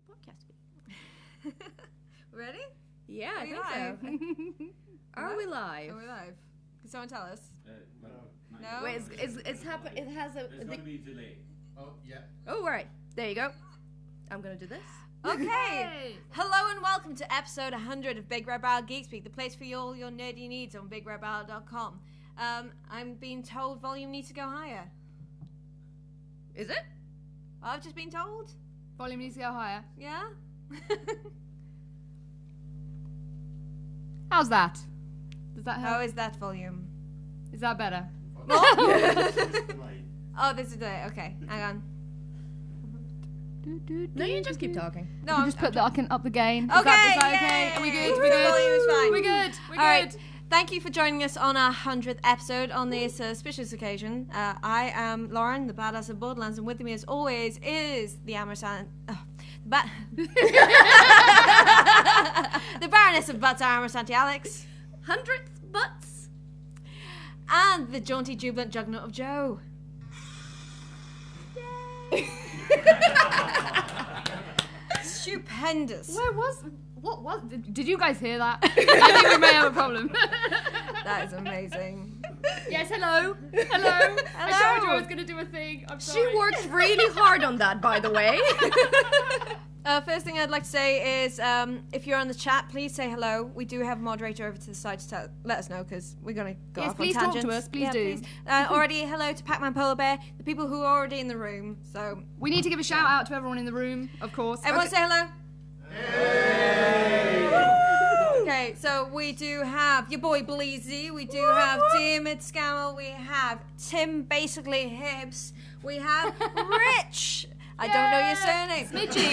podcast. Ready? Yeah, Are I we think live? so. Are we live? Are we live? Can someone tell us? No. Wait, it's happened. It has a. There's going to be a delay. Oh, yeah. Oh, right. There you go. I'm gonna do this. Okay. Yay. Hello and welcome to episode 100 of Big Red Barrel Geek Speak, the place for all your nerdy needs on BigRedBarrel.com. I'm being told volume needs to go higher. Is it? I've just been told. Volume needs to go higher. Yeah. How's that? Does that help? How is that volume? Is that better? Oh, this is it. Okay, hang on. No, you just keep talking. No, You just put the I can up the gain. Okay, Is that okay? Are we good? yay! We good? Volume is fine. We good? We All right. good? Thank you for joining us on our 100th episode on this auspicious occasion. I am Lauren, the badass of Borderlands, and with me, as always, is the Ampersand. The Baroness of Butts, Ampersand Alex. 100th butts. And the jaunty, jubilant juggernaut of Joe. Stupendous. What was? Did you guys hear that? I think we may have a problem. That is amazing. Yes, hello. Hello. I showed you I was going to do a thing. I'm sorry. She worked really hard on that, by the way. First thing I'd like to say is, if you're on the chat, please say hello. We do have a moderator over to the side to let us know because we're going to go Yes, off please on talk tangents. to us. Please do. Please. Already, hello to Pac-Man Polar Bear, the people who are already in the room. So We need to give a shout out to everyone in the room, of course. everyone say hello. Okay, so we do have your boy Bleezy, we do have Dear Midscammel, we have Tim basically Hibbs, we have Rich. I don't know your surname. Smidgy.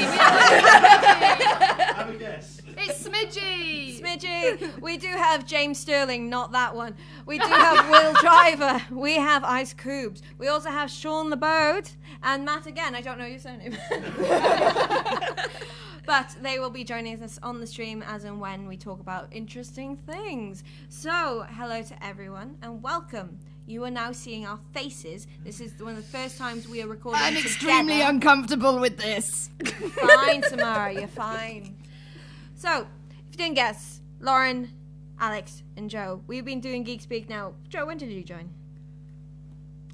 Have a guess. It's Smidgy. Smidgy. We do have James Sterling, not that one. We do have Will Driver. We have Ice Cubes. We also have Sean the Boat and Matt again. I don't know your surname. But they will be joining us on the stream as and when we talk about interesting things. So, hello to everyone and welcome. You are now seeing our faces. This is one of the first times we are recording I'm together. extremely uncomfortable with this. Fine, Samara, you're fine. So, if you didn't guess, Lauren, Alex, and Joe, we've been doing Geek Speak now. Joe, when did you join?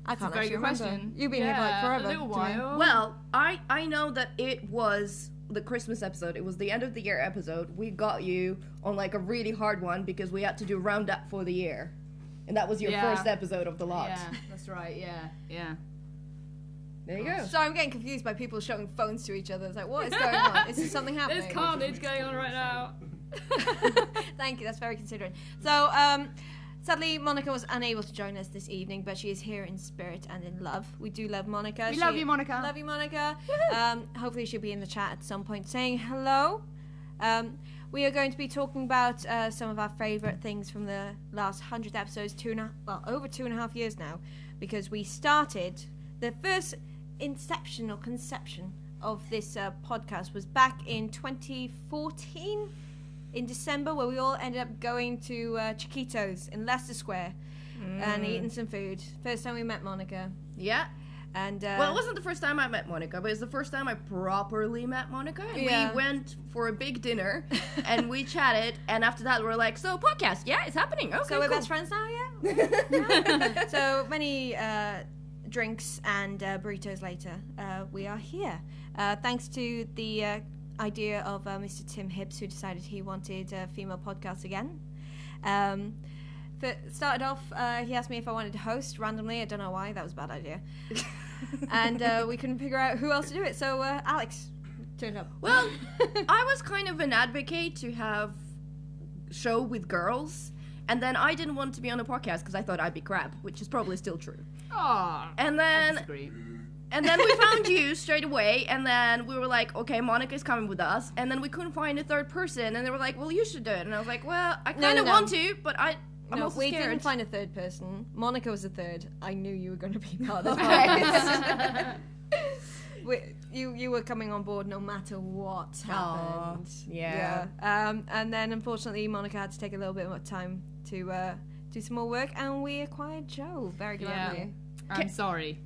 I can't Very actually good remember. question. You've been here for like forever. A little to me. while. Well, I know that it was the Christmas episode. It was the end of the year episode. We got you on like a really hard one because we had to do roundup for the year. And that was your first episode of the lot. Yeah, that's right. Yeah. There you go. So I'm getting confused by people showing phones to each other. It's like, what is going on? Is there something happening? There's carnage going on right now. Thank you, that's very considerate. So, sadly, Monica was unable to join us this evening, but she is here in spirit and in love. We do love Monica. We love you, Monica. Love you, Monica. Hopefully she'll be in the chat at some point saying hello. We are going to be talking about some of our favourite things from the last 100 episodes, over 2.5 years now, because we started the first inception or conception of this podcast was back in 2014 in December, where we all ended up going to Chiquitos in Leicester Square and eating some food. First time we met Monica. Yeah. And Well, it wasn't the first time I met Monica, but it's the first time I properly met Monica. And Yeah. we went for a big dinner, and we chatted, and after that we were like, so, podcast, yeah, it's happening. Okay, so we're cool. best friends now, yeah? So many drinks and burritos later, we are here. Thanks to the idea of Mr. Tim Hibbs, who decided he wanted a female podcast again. But started off, he asked me if I wanted to host randomly. I don't know why. That was a bad idea. And we couldn't figure out who else to do it. So Alex turned up. Well, I was kind of an advocate to have show with girls, and then I didn't want to be on a podcast because I thought I'd be crap, which is probably still true. Oh, And I then disagree. we found you straight away, and then we were like, okay, Monica's coming with us, and then we couldn't find a third person, and they were like, well, you should do it, and I was like, well, I kind of No. want to, but I'm No, also we scared. didn't find a third person. Monica was the third. I knew you were going to be part of this podcast. You were coming on board no matter what happened. yeah. And then unfortunately Monica had to take a little bit more time to do some more work, and we acquired Joe very gladly. I'm sorry.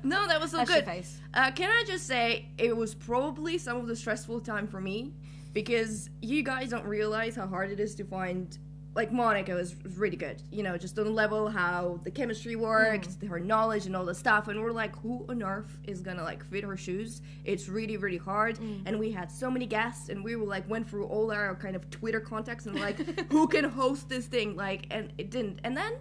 No, that was so That's good. your face. Can I just say, it was probably some of the stressful time for me, because you guys don't realize how hard it is to find. Like, Monica was really good, you know, just on the level how the chemistry works, her knowledge and all the stuff, and we're like, who on earth is gonna, like, fit her shoes? It's really, really hard, and we had so many guests, and we were, like, went through all our kind of Twitter contacts, and, like, who can host this thing, like, and it didn't, and then,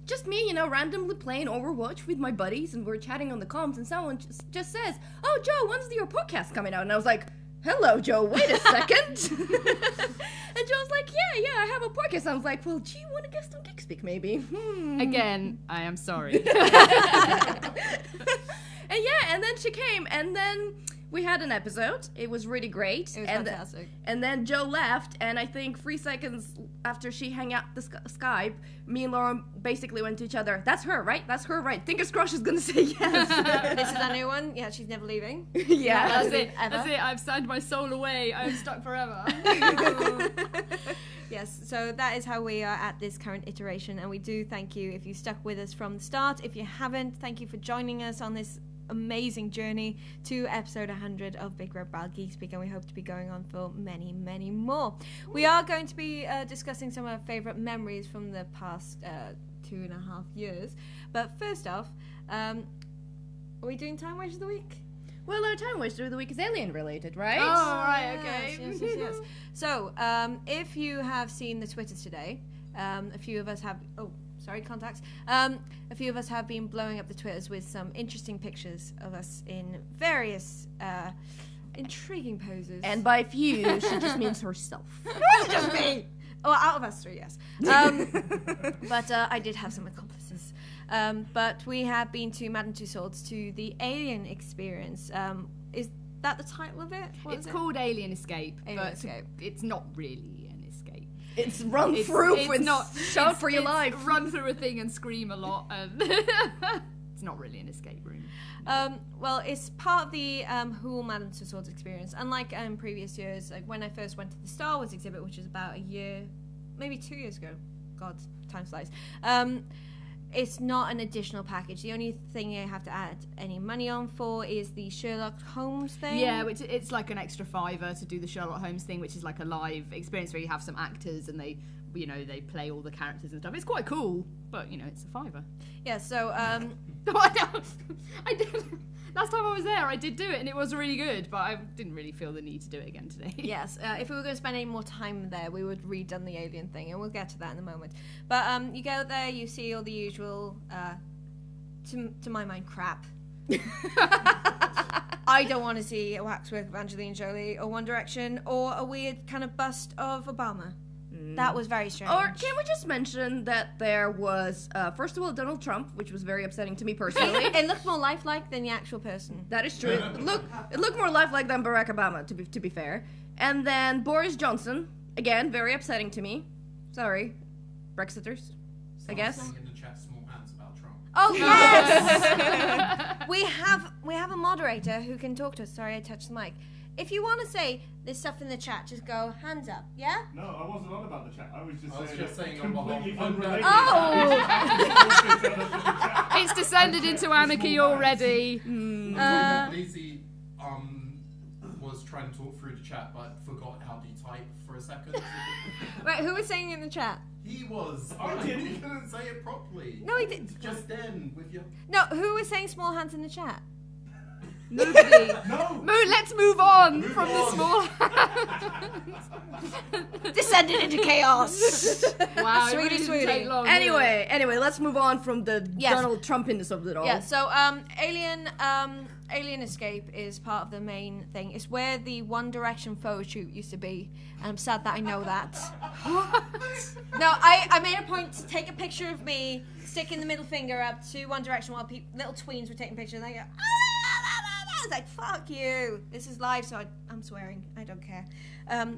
just me, you know, randomly playing Overwatch with my buddies, and we're chatting on the comms, and someone just says, oh, Joe, when's your podcast coming out? And I was like, hello, Joe, wait a second. And Joe's like, yeah, I have a podcast. I was like, well, do you want to guest on Geek Speak, maybe? Again, I am sorry. And then she came, and then we had an episode. It was really great. It was fantastic. And then Joe left, and I think 3 seconds after she hung out the Skype, me and Lauren basically went to each other. That's her, right? That's her, right? Fingers crossed she's gonna say yes. This is a new one. Yeah, she's never leaving. Yeah. That's it. Ever. That's it. I've signed my soul away. I'm stuck forever. Yes, so that is how we are at this current iteration, and we do thank you if you stuck with us from the start. If you haven't, thank you for joining us on this amazing journey to episode 100 of BigRedBarrel Geek Speak, and we hope to be going on for many, many more. We are going to be discussing some of our favourite memories from the past 2.5 years, but first off, are we doing Time Waste of the Week? Well, our Time Waster of the Week is alien related, right? Oh, right, okay. Yes. So, if you have seen the Twitters today, a few of us have... contacts. A few of us have been blowing up the Twitters with some interesting pictures of us in various intriguing poses. And by few, she just means herself. Just me! Oh, out of us three, yes. But I did have some accomplices. But we have been to Madame Tussauds to the Alien Experience. Is that the title of it? It's called Alien Escape, Alien but Escape. it's not really an escape. It's run through shout for your life. Run through a thing and scream a lot. And it's not really an escape room. Well, it's part of the whole Madame Tussauds experience. Unlike previous years, like when I first went to the Star Wars exhibit, which was about a year, maybe 2 years ago. God, time flies. It's not an additional package. The only thing you have to add any money on for is the Sherlock Holmes thing. Yeah, which it's like an extra $5 to do the Sherlock Holmes thing, which is like a live experience where you have some actors and they play all the characters and stuff. It's quite cool, but it's a $5. Yeah. So I did. Last time I was there, I did do it, and it was really good, but I didn't really feel the need to do it again today. Yes, if we were going to spend any more time there, we would have redone the alien thing, and we'll get to that in a moment. But you go there, you see all the usual, to my mind, crap. I don't want to see a waxwork of Angelina Jolie or One Direction or a weird kind of bust of Obama. That was very strange. Or can we just mention that there was, first of all, Donald Trump, which was very upsetting to me personally. It looked more lifelike than the actual person. That is true. It looked more lifelike than Barack Obama, to be fair. And then Boris Johnson, again, very upsetting to me. Sorry, Brexiters, I guess. In the chat, small hands about Trump. Oh yes, we have a moderator who can talk to us. Sorry, I touched the mic. If you want to say there's stuff in the chat, just go hands up, yeah? No, I wasn't on about the chat. I was just saying completely unrelated. Oh! It's descended into anarchy already. Lizzie was trying to talk through the chat, but forgot how to type for a second. Right, who was saying in the chat? He was. I didn't. He couldn't say it properly. No, he did. Just then, with your... No, who was saying small hands in the chat? Nobody. No! Let's move on Move from on. the small hands. Descended into chaos. Wow, it Sweetie, really didn't sweetie. take long, did it? Anyway, let's move on from the Yes. Donald Trumpiness of it all. Yeah, so Alien Escape is part of the main thing. It's where the One Direction photo shoot used to be, and I'm sad that I know that. No, I made a point to take a picture of me sticking the middle finger up to One Direction while little tweens were taking pictures, and they go, I was like, fuck you. This is live, so I'm swearing. I don't care.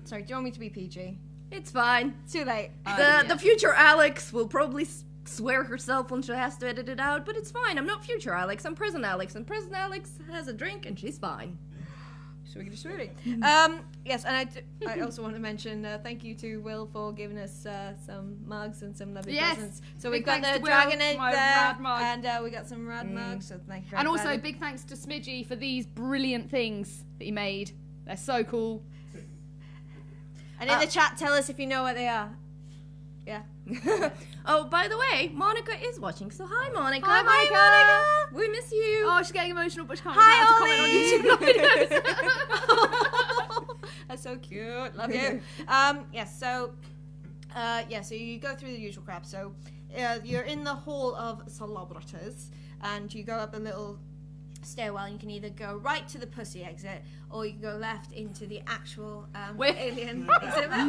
Sorry, do you want me to be PG? It's fine. It's too late. The future Alex will probably swear herself when she has to edit it out, but it's fine. I'm not future Alex, I'm present Alex, and present Alex has a drink and she's fine. Swiggy. Yes, and I also want to mention thank you to Will for giving us some mugs and some lovely presents. So we've got the dragon egg there, and we got some rad mugs. So thank you very much. And also big thanks to Smidgy for these brilliant things that he made. They're so cool. And in the chat, tell us if you know what they are. Yeah. Oh, by the way, Monica is watching, so hi, Monica. Hi, Monica. We miss you. Oh, she's getting emotional, but she can't Hi, comment on YouTube. That's so cute. Love you. Yes. So, so you go through the usual crap. So, you're in the hall of celebrities, and you go up a little stairwell. And you can either go right to the pussy exit, or you can go left into the actual alien exhibit.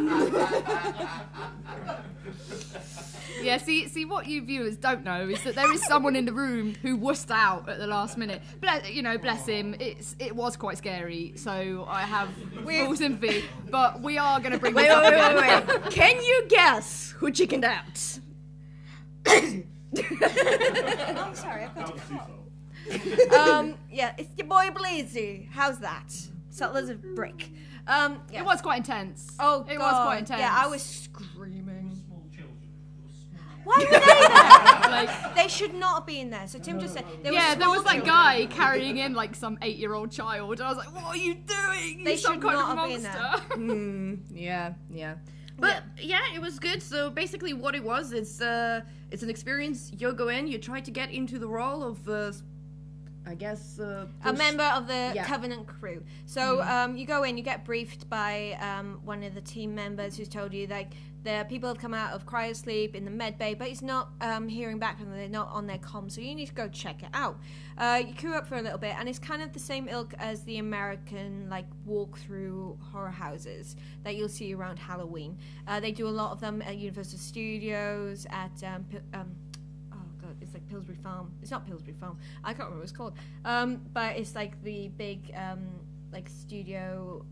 Yeah, see, what you viewers don't know is that there is someone in the room who wussed out at the last minute. Bless him. It was quite scary, so I have full sympathy. But we are going to bring. Wait. Can you guess who chickened out? I'm sorry, I've got to cut. It's your boy Blazy. How's that? Subtle as a brick. It was quite intense. Oh, it was quite intense. Yeah, I was screaming. Why were they there? They should not have been there. So Tim just said there was that guy carrying in like some 8-year-old child. I was like, what are you doing? They some should kind not of have monster. been there. Yeah. But yeah, it was good. So basically, what it was, it's an experience. You go in, you try to get into the role of. I guess a member of the Covenant crew. So you go in, you get briefed by one of the team members who's told you like the people have come out of cryosleep in the med bay, but he's not hearing back from them. They're not on their comms, so you need to go check it out. You queue up for a little bit, and it's kind of the same ilk as the American like walk-through horror houses that you'll see around Halloween. They do a lot of them at Universal Studios, at it's like Pillsbury Farm. It's not Pillsbury Farm. I can't remember what it's called. But it's like the big like studio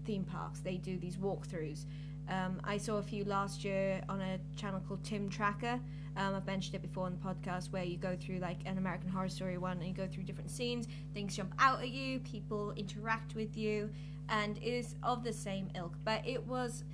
theme parks. They do these walkthroughs. I saw a few last year on a channel called Tim Tracker. I've mentioned it before on the podcast, where you go through like an American Horror Story one, and you go through different scenes. Things jump out at you. People interact with you, and it is of the same ilk. But it was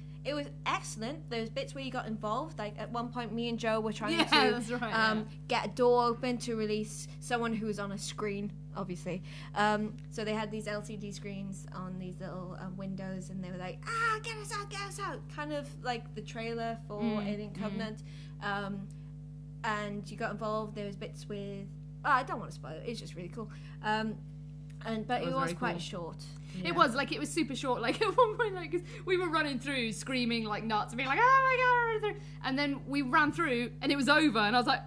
excellent. There's bits where you got involved. Like at one point, me and Joe were trying to get a door open to release someone who was on a screen, obviously. So they had these LCD screens on these little windows, and they were like, get us out. Kind of like the trailer for Alien Covenant. And you got involved. There was bits with... I don't want to spoil it. It's just really cool. But it was quite short. Yeah. It was super short. Like at one point, like we were running through, screaming like nuts, and being like, "Oh my god!" And then we ran through, and it was over, and I was like,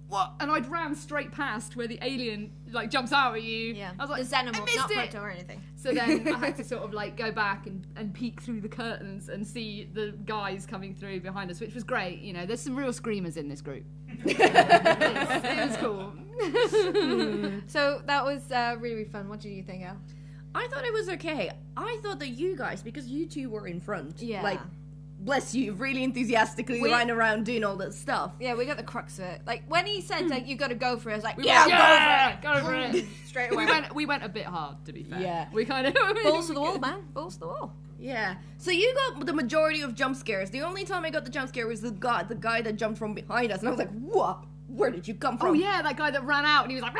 "What?" And I'd ran straight past where the alien like jumps out at you. Yeah, I was like, the Xenomorph, I missed not it. Proto or anything. So then I had to sort of like go back and peek through the curtains and see the guys coming through behind us, which was great. You know, there's some real screamers in this group. It was cool. So that was really fun. What did you think, Al? I thought it was okay. I thought that you guys, because you two were in front, like, bless you, really enthusiastically running around doing all that stuff. Yeah, we got the crux of it. Like when he said like you got to go for it, I was like, go for it. Straight away. We went a bit hard, to be fair. Yeah, we kind of balls to the wall, man. Balls to the wall. Yeah. So you got the majority of jump scares. The only time I got the jump scare was the guy that jumped from behind us, and I was like, what? Where did you come from? Oh yeah, that guy that ran out and he was like,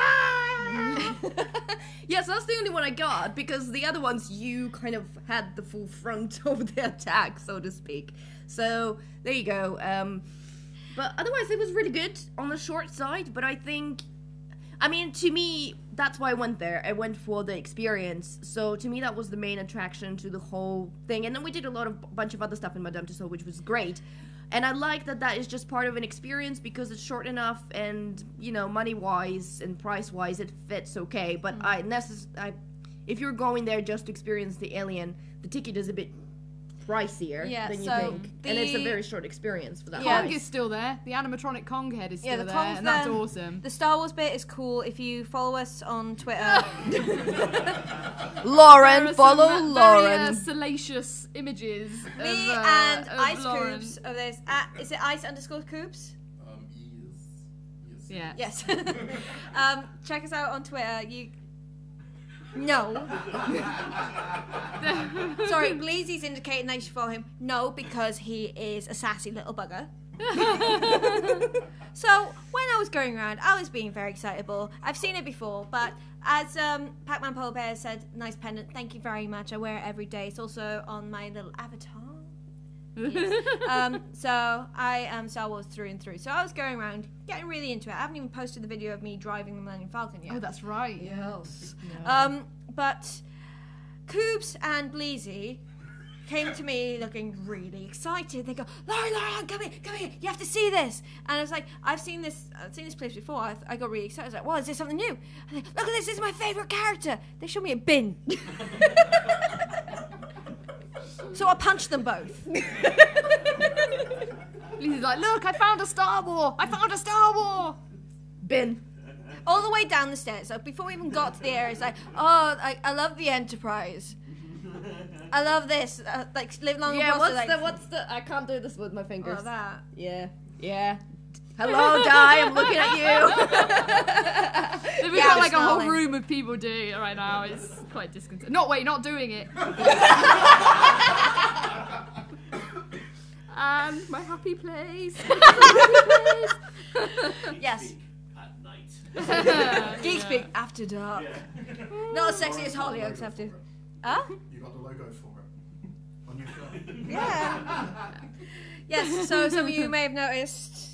Yes, that's the only one I got, because the other ones you kind of had the full front of the attack, so to speak. So there you go. But otherwise it was really good on the short side, but I think, I mean, to me, that's why I went there. I went for the experience. So to me, that was the main attraction to the whole thing. And then we did a bunch of other stuff in Madame Tussauds, which was great. And I like that is just part of an experience because it's short enough, and, you know, money-wise and price-wise, it fits okay. But if you're going there just to experience the alien, the ticket is a bit pricier than you think. And it's a very short experience for that. Kong is still there. The animatronic Kong head is still there, and that's awesome. The Star Wars bit is cool. If you follow us on Twitter... Lauren, follow Lauren. Very, salacious images. Me and Ice Coops. Oh, there's is it Ice_Coops? Yes. Yes. Check us out on Twitter. No. Sorry, Bleezy's indicating they should follow him. No, because he is a sassy little bugger. So when I was going around, I was being very excitable. I've seen it before, but as Pac-Man Polar Bear said, nice pendant. Thank you very much. I wear it every day. It's also on my little avatar. Yes. So I am Star Wars through and through. So I was going around, getting really into it. I haven't even posted the video of me driving the Millennium Falcon yet. Oh, that's right. Yes. No. But Coobs and Bleezy came to me looking really excited. They go, Lauren, come here, you have to see this. And I was like, I've seen this place before. I got really excited. I was like, well, is this something new? And they, look at this is my favourite character. They showed me a bin. So I punched them both. He's like, look, I found a Star Wars. Bin. All the way down the stairs. So before we even got to the area, it's like, oh, I love the Enterprise. I love this. Like, live long and prosper. Yeah, what's the? I can't do this with my fingers. Oh, that. Yeah. Hello, Di. I'm looking at you. We've got like a whole room of people doing it right now. It's quite disconcerting. Not doing it. And my happy place. Yes. At night. Geek Speak after dark. Yeah. Not as sexy as Hollyoaks have to. Huh? You got the logo for it on your shirt. Yeah. Yes, so some of you may have noticed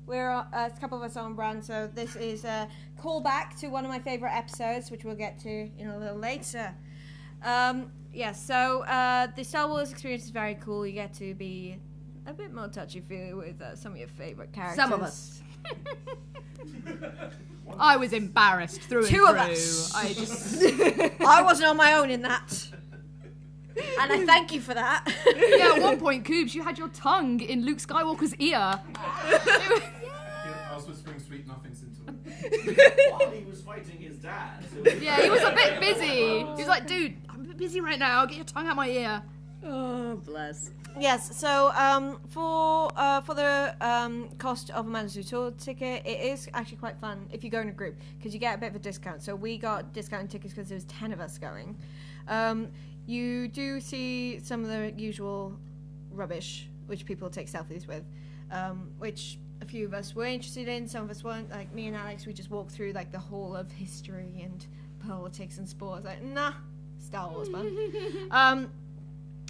we're a couple of us on brand, so this is a callback to one of my favourite episodes, which we'll get to in a little later. So the Star Wars experience is very cool. You get to be a bit more touchy-feely with some of your favourite characters. Some of us. I was embarrassed through and Two through. of us. I wasn't on my own in that. And I thank you for that. Yeah, at one point, Coobs, you had your tongue in Luke Skywalker's ear. I was whispering sweet nothings into him. While he was fighting his dad. Yeah, he was a bit busy. He was like, dude, I'm a bit busy right now. Get your tongue out my ear. Oh, bless. Yes, so for the cost of a mandatory tour ticket, it is actually quite fun if you go in a group because you get a bit of a discount. So we got discounted tickets because there was 10 of us going. You do see some of the usual rubbish which people take selfies with, which a few of us were interested in, some of us weren't. Like me and Alex, we just walked through like the whole of history and politics and sports. Like, nah, Star Wars, man.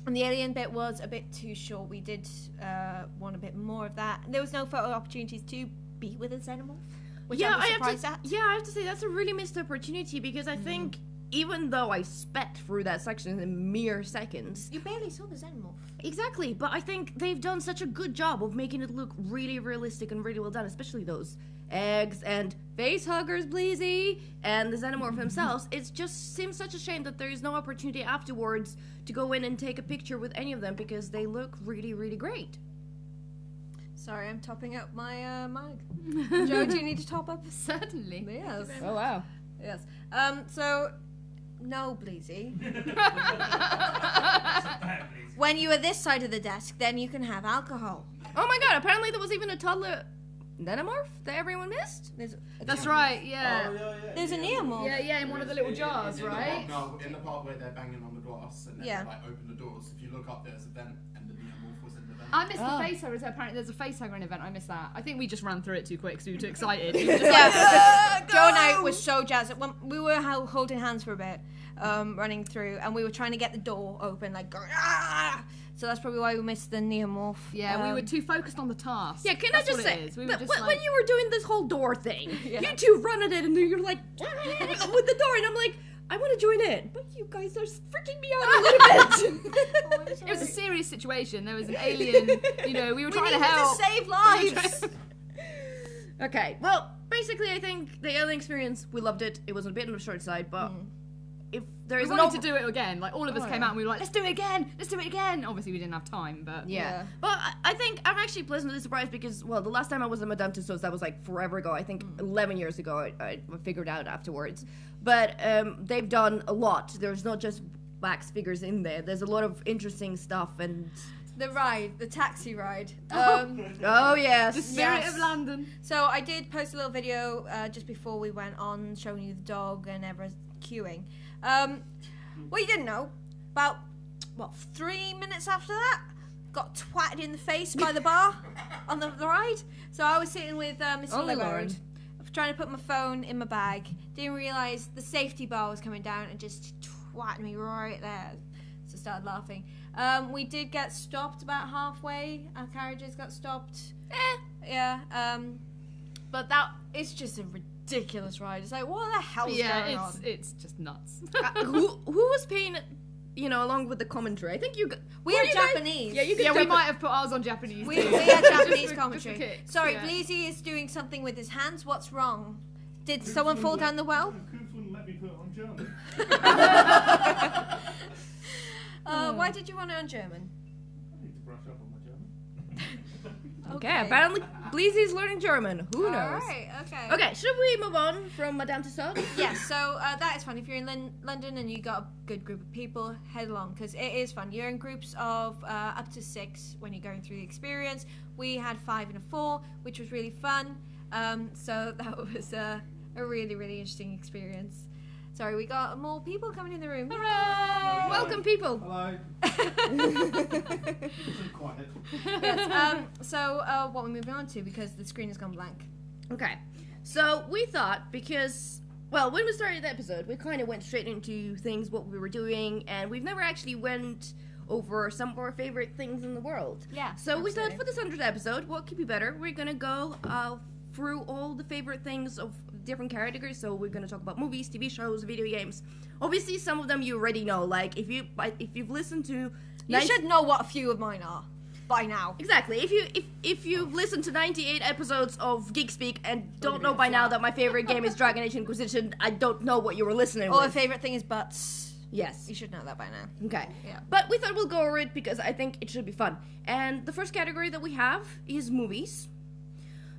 And the alien bit was a bit too short. We did want a bit more of that. There was no photo opportunities to be with a xenomorph, which I was surprised at. Yeah, I have to say that's a really missed opportunity because I think even though I sped through that section in mere seconds, You barely saw the xenomorph. exactly. But I think they've done such a good job of making it look really realistic and really well done, especially those eggs and face huggers, Bleezy, and the xenomorph themselves. It just seems such a shame that there is no opportunity afterwards to go in and take a picture with any of them because they look really, really great. Sorry, I'm topping up my mug. Joe, do you need to top up? Certainly. Yes. Oh wow. Yes. So, no, Bleezy. When you are this side of the desk, then you can have alcohol. Oh my god! Apparently there was even a toddler xenomorph that everyone missed. That's right, yeah. Oh, yeah. There's a neomorph. Yeah, in one of the little jars, right? No, in the part where they're banging on the glass and then Yeah. they like open the doors. If you look up, there's a vent and the neomorph was in the vent. I missed Oh. the facehugger, so apparently there's a facehugger event. I missed that. I think we just ran through it too quick because we were too excited. Yeah, Joe and I were so jazzed. We were holding hands for a bit, running through, and we were trying to get the door open, like going, ah! So that's probably why we missed the neomorph. Yeah, we were too focused on the task. Yeah, can That's I just what it say, is. We were that just when like, you were doing this whole door thing, Yeah. you two run at it and you're like, with the door, and I'm like, I want to join in, but you guys are freaking me out a little bit. it was a serious situation. There was an alien, we were trying to help. to save lives. Okay, well, basically, I think the alien experience, we loved it. It was a bit on the short side, but if there We is wanted to do it again. Like, all of us Oh, came yeah. out and we were like, let's do it again. Obviously, we didn't have time, but... Yeah. But I think I'm actually pleasantly surprised because, well, the last time I was at Madame Tussauds, that was like forever ago. I think 11 years ago, I figured out afterwards. But they've done a lot. There's not just wax figures in there. There's a lot of interesting stuff and... The taxi ride. Oh, yes. The spirit Yes. of London. So I did post a little video just before we went on, showing you the dog and everyone's queuing. What you didn't know, about, 3 minutes after that, got twatted in the face by the bar on the ride. So I was sitting with Mr. Only Lillard, Lauren. trying to put my phone in my bag. Didn't realise the safety bar was coming down and just twatted me right there. So started laughing. We did get stopped about halfway. Our carriages got stopped. Yeah. But it's just a ridiculous ride. It's like, what the hell's going on? It's just nuts. Who was paying, along with the commentary? I think you. We had Japanese. We might have put ours on Japanese. We had Japanese Just for commentary. kicks, Sorry, yeah. Bleezy is doing something with his hands. What's wrong? Did someone fall down the well? Coops wouldn't let me put it on German. Why did you want it on German? I need to brush up on my German. Okay, apparently Bleezy's learning German. Who knows? Alright, okay. Okay, should we move on from Madame Tussauds? Yes, so that is fun. If you're in London and you got a good group of people, head along because it is fun. You're in groups of up to 6 when you're going through the experience. We had 5 and a 4, which was really fun. So that was a really, really interesting experience. Sorry, we got more people coming in the room. Hooray! Welcome, people. Hello. Quiet. Yes, so what we're moving on to because the screen has gone blank. Okay, so we thought because, when we started the episode, we kind of went straight into things, what we were doing, and we've never actually went over some of our favorite things in the world. Yeah, So we thought for this 100th episode, what could be better? We're going to go through all the favorite things of different categories. So we're going to talk about movies, TV shows, video games. Obviously, some of them you already know. Like, if you've listened to... You should know what a few of mine are by now. Exactly. If you've listened to 98 episodes of Geek Speak and don't know by now that my favorite game is Dragon Age Inquisition, I don't know what you were listening Or with. my favorite thing is butts. Yes. You should know that by now. Okay. Yeah. But we thought we'll go over it because I think it should be fun. And the first category that we have is movies.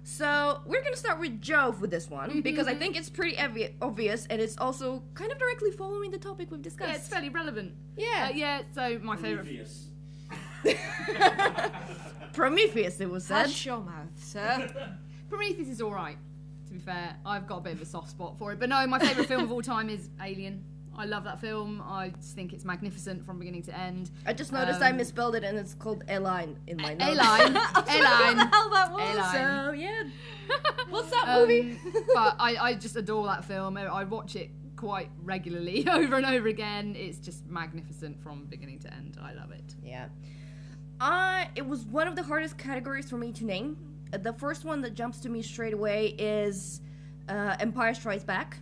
So we're going to start with Jove with this one because I think it's pretty obvious and it's also kind of directly following the topic we've discussed. Yeah, it's fairly relevant. Yeah. So my favourite... Prometheus, it was said. Hush your mouth, sir. Prometheus is alright, to be fair. I've got a bit of a soft spot for it. But no, my favourite film of all time is Alien. I love that film. I just think it's magnificent from beginning to end. I just noticed I misspelled it and it's called Aline in my notes. Aline. What the hell that was? Aline. So, yeah. What's that movie? But I just adore that film. I watch it quite regularly, over and over again. It's just magnificent from beginning to end. I love it. Yeah. It was one of the hardest categories for me to name. The first one that jumps to me straight away is Empire Strikes Back.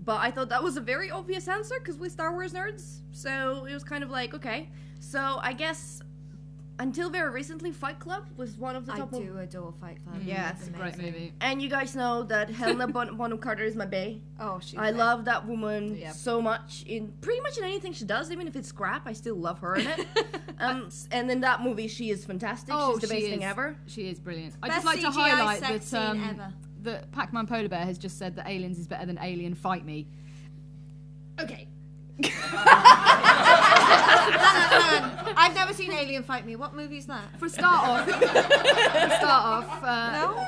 But I thought that was a very obvious answer because we're Star Wars nerds. So it was kind of like, okay. So I guess until very recently, Fight Club was one of the top. I do adore Fight Club. Yeah, It's a great movie. And you guys know that Helena Bonham Carter is my bae. Oh, she's I love that woman Yep. so much in pretty much in anything she does, even if it's crap. I still love her in it. And in that movie, she is fantastic. She's the best thing ever. She is brilliant. I'd Best just like to CGI highlight sex that scene ever. that Pac-Man Polar Bear has just said that Aliens is better than Alien Fight Me. Okay. Hang on. I've never seen Alien Fight Me. What movie is that? For a start off, No?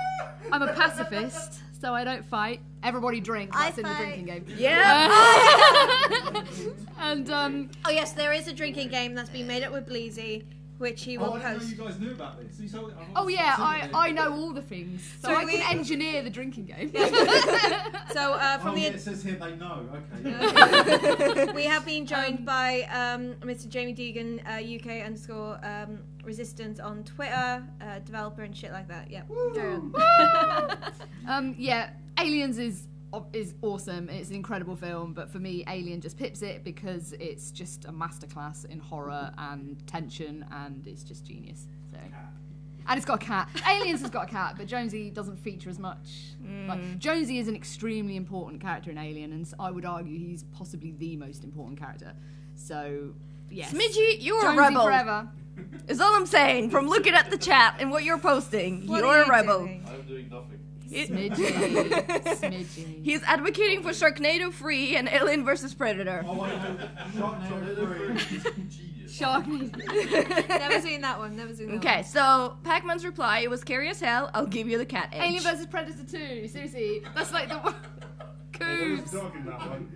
I'm a pacifist, so I don't fight. Everybody drinks. That's in the fight. drinking game. Yeah. And Oh yes, there is a drinking game that's been made up with Bleezy, which he will I didn't know post. you guys knew about this. You told- I've oh yeah, seen it. I know all the things, so So I we- can engineer the drinking game. So from Oh, yeah, the it says here they know. Okay. we have been joined by Mr. Jamie Deegan, UK _resistance on Twitter, developer and shit like that. Yeah. Carry on. Yeah, Aliens is awesome. It's an incredible film, but for me, Alien just pips it because it's just a masterclass in horror and tension, and it's just genius. So. And it's got a cat. Aliens has got a cat, but Jonesy doesn't feature as much. Like, Jonesy is an extremely important character in Alien, and I would argue he's possibly the most important character. So, yes. Smidgey, you're Jonesy a rebel. forever. Is all I'm saying. From looking at the chat and what you're posting, What you're are a you rebel. doing? I'm doing nothing. Smidgey. He's advocating for Sharknado free and Alien versus Predator. Oh, I know. Sharknado free. Genius. Sharknado. Never seen that one. Never seen that Okay, so Pac-Man's reply, it was scary as hell, I'll give you the cat edge. Alien vs Predator 2. Seriously, that's like the. Coos. Who's talking that one?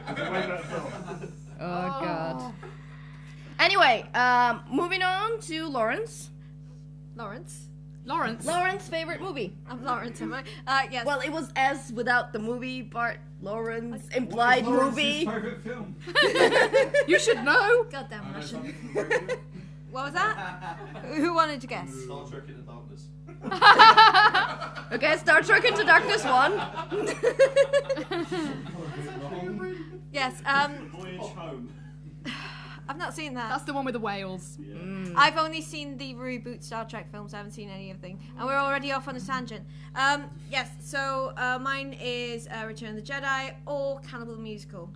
It's a way better film. Oh god. Anyway, moving on to Lawrence. Lawrence. Lawrence's favorite movie. I'm Lawrence, am I? Yes. Well, it was S without the movie part. Lawrence implied movie. Favourite film? You should know. Goddamn I know Russian. something from radio. What was that? Who wanted to guess? Star Trek Into Darkness. Okay, Star Trek Into Darkness 1. Yes. Voyage Home. I've not seen that. That's the one with the whales. I've only seen the reboot Star Trek films. I haven't seen any of them. And we're already off on a tangent. Yes, so mine is Return of the Jedi or Cannibal the Musical.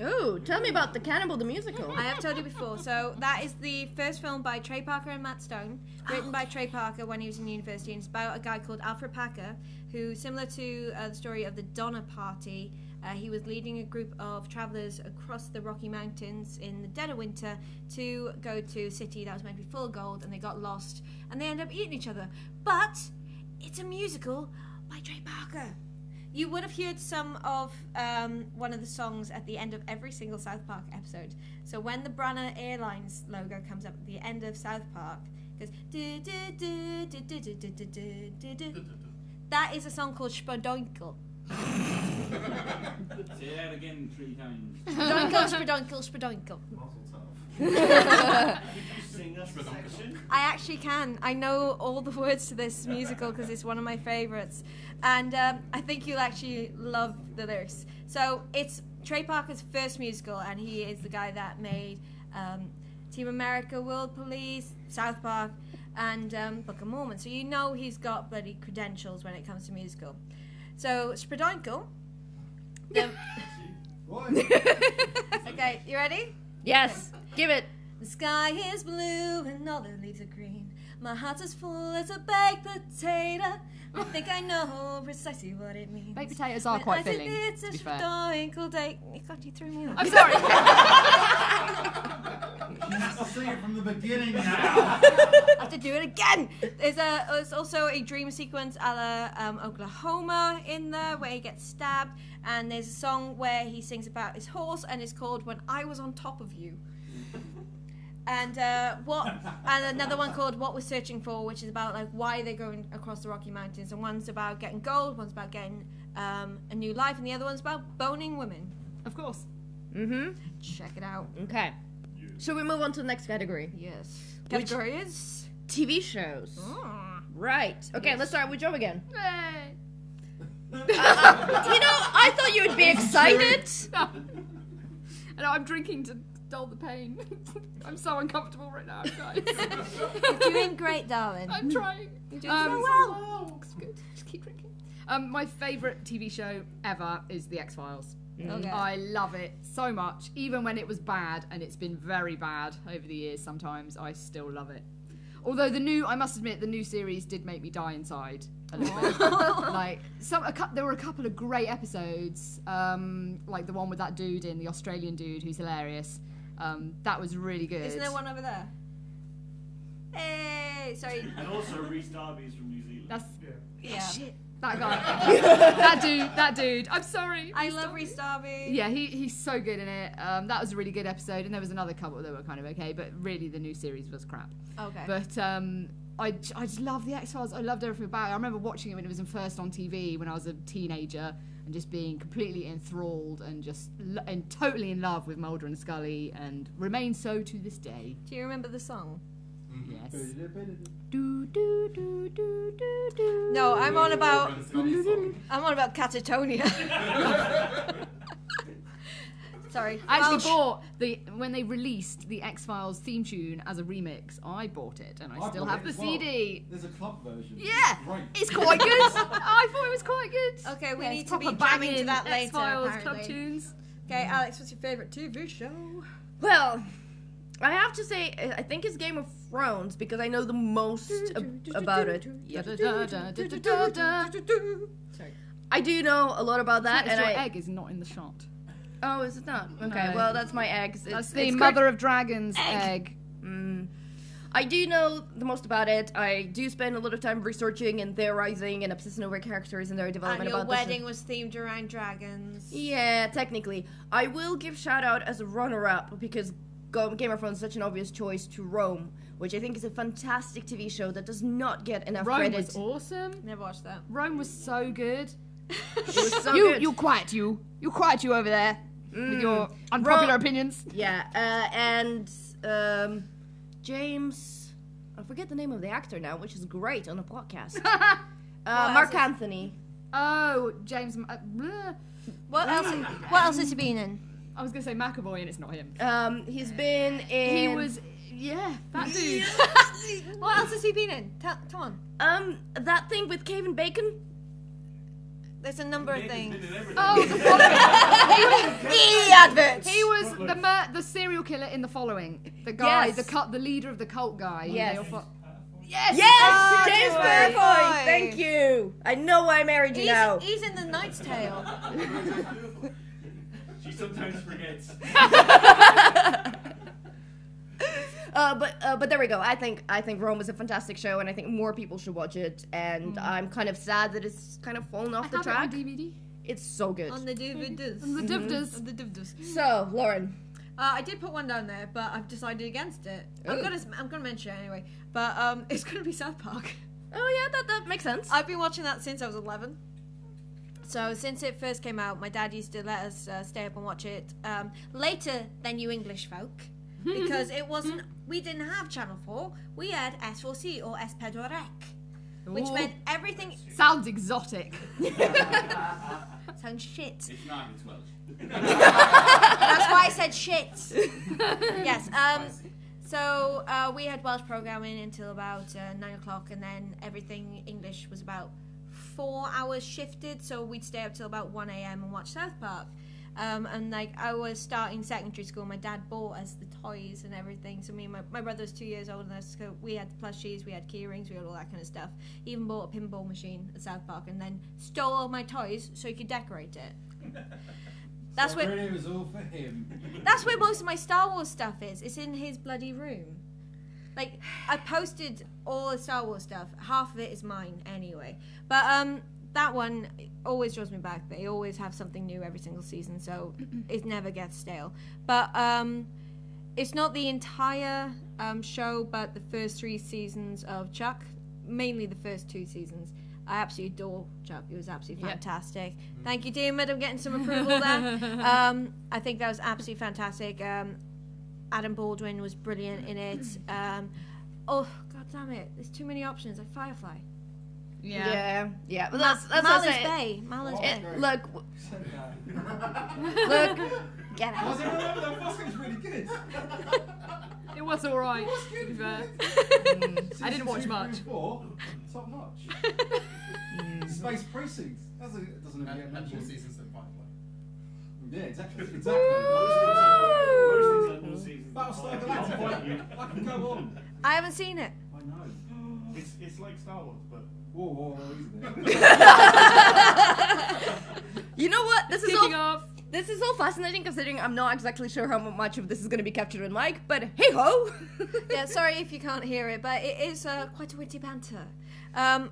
Ooh, tell me about the Cannibal the Musical. I have told you before. So that is the first film by Trey Parker and Matt Stone, written by Trey Parker when he was in university. And it's about a guy called Alfred Packer, who, similar to the story of the Donner Party, he was leading a group of travellers across the Rocky Mountains in the dead of winter to go to a city that was meant to be full of gold, and they got lost, and they ended up eating each other. But it's a musical by Trey Parker. You would have heard some of one of the songs at the end of every single South Park episode. So when the Branner Airlines logo comes up at the end of South Park, it goes that is a song called Spadoinkle. Say that again 3 times. Spadoinkle, Spadoinkle. Mazel tov. Could you sing us a section? I actually can. I know all the words to this musical because it's one of my favourites. And I think you'll actually love the lyrics. So it's Trey Parker's first musical, and he is the guy that made Team America, World Police, South Park, and Book of Mormon. So you know he's got bloody credentials when it comes to musical. So, Spadoinkle. What? Okay, you ready? Yes, give it. The sky is blue and all the leaves are green. My heart's as full as a baked potato. I think I know precisely what it means. Baked potatoes are When quite I say filling, It's to a be fair. Spadoinkle day. God, you threw me off. I'm sorry. She has to sing it from the beginning now. I have to do it again. There's also a dream sequence a la Oklahoma in there where he gets stabbed, and there's a song where he sings about his horse, and it's called "When I Was on Top of You." And and another one called "What We're Searching For," which is about like why they're going across the Rocky Mountains, and one's about getting gold, one's about getting a new life, and the other one's about boning women. Of course. Mm-hmm. Check it out. Okay. Should we move on to the next categoy? Yes. Category is TV shows. Right. Okay, let's start with Joe again. Hey. You know, I thought you would be excited. I know, I'm drinking to dull the pain. I'm so uncomfortable right now, guys. You're doing great, darling. I'm trying. You're doing so well. It's good. Just keep drinking. My favourite TV show ever is The X-Files. Okay. I love it so much. Even when it was bad, and it's been very bad over the years sometimes, I still love it. Although I must admit, the new series did make me die inside a little bit. Like, there were a couple of great episodes, like the one with that dude in, the Australian dude who's hilarious. That was really good. Isn't there one over there? Hey, sorry. And also Rhys Darby's from New Zealand. That's Yeah. shit. That guy, that dude. I'm sorry. I love Rhys Darby. Yeah, he's so good in it. That was a really good episode, and there was another couple that were kind of okay, but really the new series was crap. Okay. But I just love the X-Files. I loved everything about it. I remember watching it when it was first on TV when I was a teenager, and just being completely enthralled and just and totally in love with Mulder and Scully, and remain so to this day. Do you remember the song? Yes. Do, do, do, do, do, do. No, I'm on about Scully Catatonia. Sorry. I actually Welsh. bought when they released the X-Files theme tune as a remix. I bought it, and I still bought have it the as well. CD. There's a club version. Yeah, Right. it's quite good. I thought it was quite good. Okay, we Yeah, need it's to be proper jamming to banging that later, X-Files club apparently. tunes. Okay, Alex, what's your favourite TV show? Well, I have to say, I think it's Game of Thrones because I know the most about it. Sorry. I do know a lot about that, and your I. egg is not in the shot. Oh, is it not? Okay, No. well, that's my eggs. That's the mother of dragons egg. I do know the most about it. I do spend a lot of time researching and theorizing and obsessing over characters and their development. And your about this. wedding was themed around dragons. Yeah, technically. I will give shout out as a runner-up because Game of Thrones is such an obvious choice to Rome, which I think is a fantastic TV show that does not get enough Rome credit. was awesome. Never watched that. Rome was so good. It was so good. You quiet you over there with your unpopular opinions. Yeah, and James, I forget the name of the actor now, which is great on a podcast. Mark Anthony. Oh, James. What else has he been in? I was gonna say McAvoy, and it's not him. He's been in. He was, that dude. What else has he been in? Come on. That thing with Kevin Bacon. There's a number of things. Oh, the following. Adverts. He was the serial killer in The Following. The guy, Yes. the leader of the cult guy. Yes. Yes. Yes, James James Purfoy. Purfoy. Thank you. I know why I married you now. He's in The Knight's Tale. She sometimes forgets. But there we go. I think Rome is a fantastic show, and I think more people should watch it. And I'm kind of sad that it's kind of fallen off the I have track. it on DVD. It's so good. On the DVDs. On the divdas. On the DVDs. So, Lauren. I did put one down there, but I've decided against it. I'm gonna mention it anyway. But it's gonna be South Park. Oh yeah, that makes sense. I've been watching that since I was 11. So since it first came out, my dad used to let us stay up and watch it later than you English folk, because it wasn't. We didn't have Channel 4. We had S4C or S4C, which meant everything. Sounds exotic. Sounds shit. It's not, it's Welsh. That's why I said shit. Yes. So we had Welsh programming until about 9 o'clock, and then everything English was about 4 hours shifted. So we'd stay up till about 1 a.m. and watch South Park. And like I was starting secondary school, my dad bought us the toys and everything. So me and my brother was 2 years older than us. So we had plushies, we had key rings, we had all that kind of stuff. He even bought a pinball machine at South Park, and then stole all my toys so he could decorate it. That's so where really it was all for him. That's where most of my Star Wars stuff is. It's in his bloody room. Like, I posted all the Star Wars stuff. Half of it is mine anyway. But that one always draws me back. They always have something new every single season, so it never gets stale. But it's not the entire show, but the first 3 seasons of Chuck, mainly the first 2 seasons. I absolutely adore Chuck. It was absolutely fantastic. Thank you, David. I'm getting some approval there. I think that was absolutely fantastic. Adam Baldwin was brilliant in it. Oh, god damn it. There's too many options. Like Firefly. Yeah. But that's Malice what I say. Bay. Malice Bay. Look, get I out. remember that first game's really good. It was alright, to be fair. I didn't watch much. 4, top notch. Space Precinct. That doesn't even get And more mentioned. seasons than Firefly. Yeah, exactly. Most things are more seasons. Battlestar Galactica. I can go on. I haven't seen it. I know. It's like Star Wars, but. Whoa, easy there. You know what? This is so fascinating considering I'm not exactly sure how much of this is going to be captured on mic, but hey ho! Yeah, sorry if you can't hear it, but it is quite a witty banter.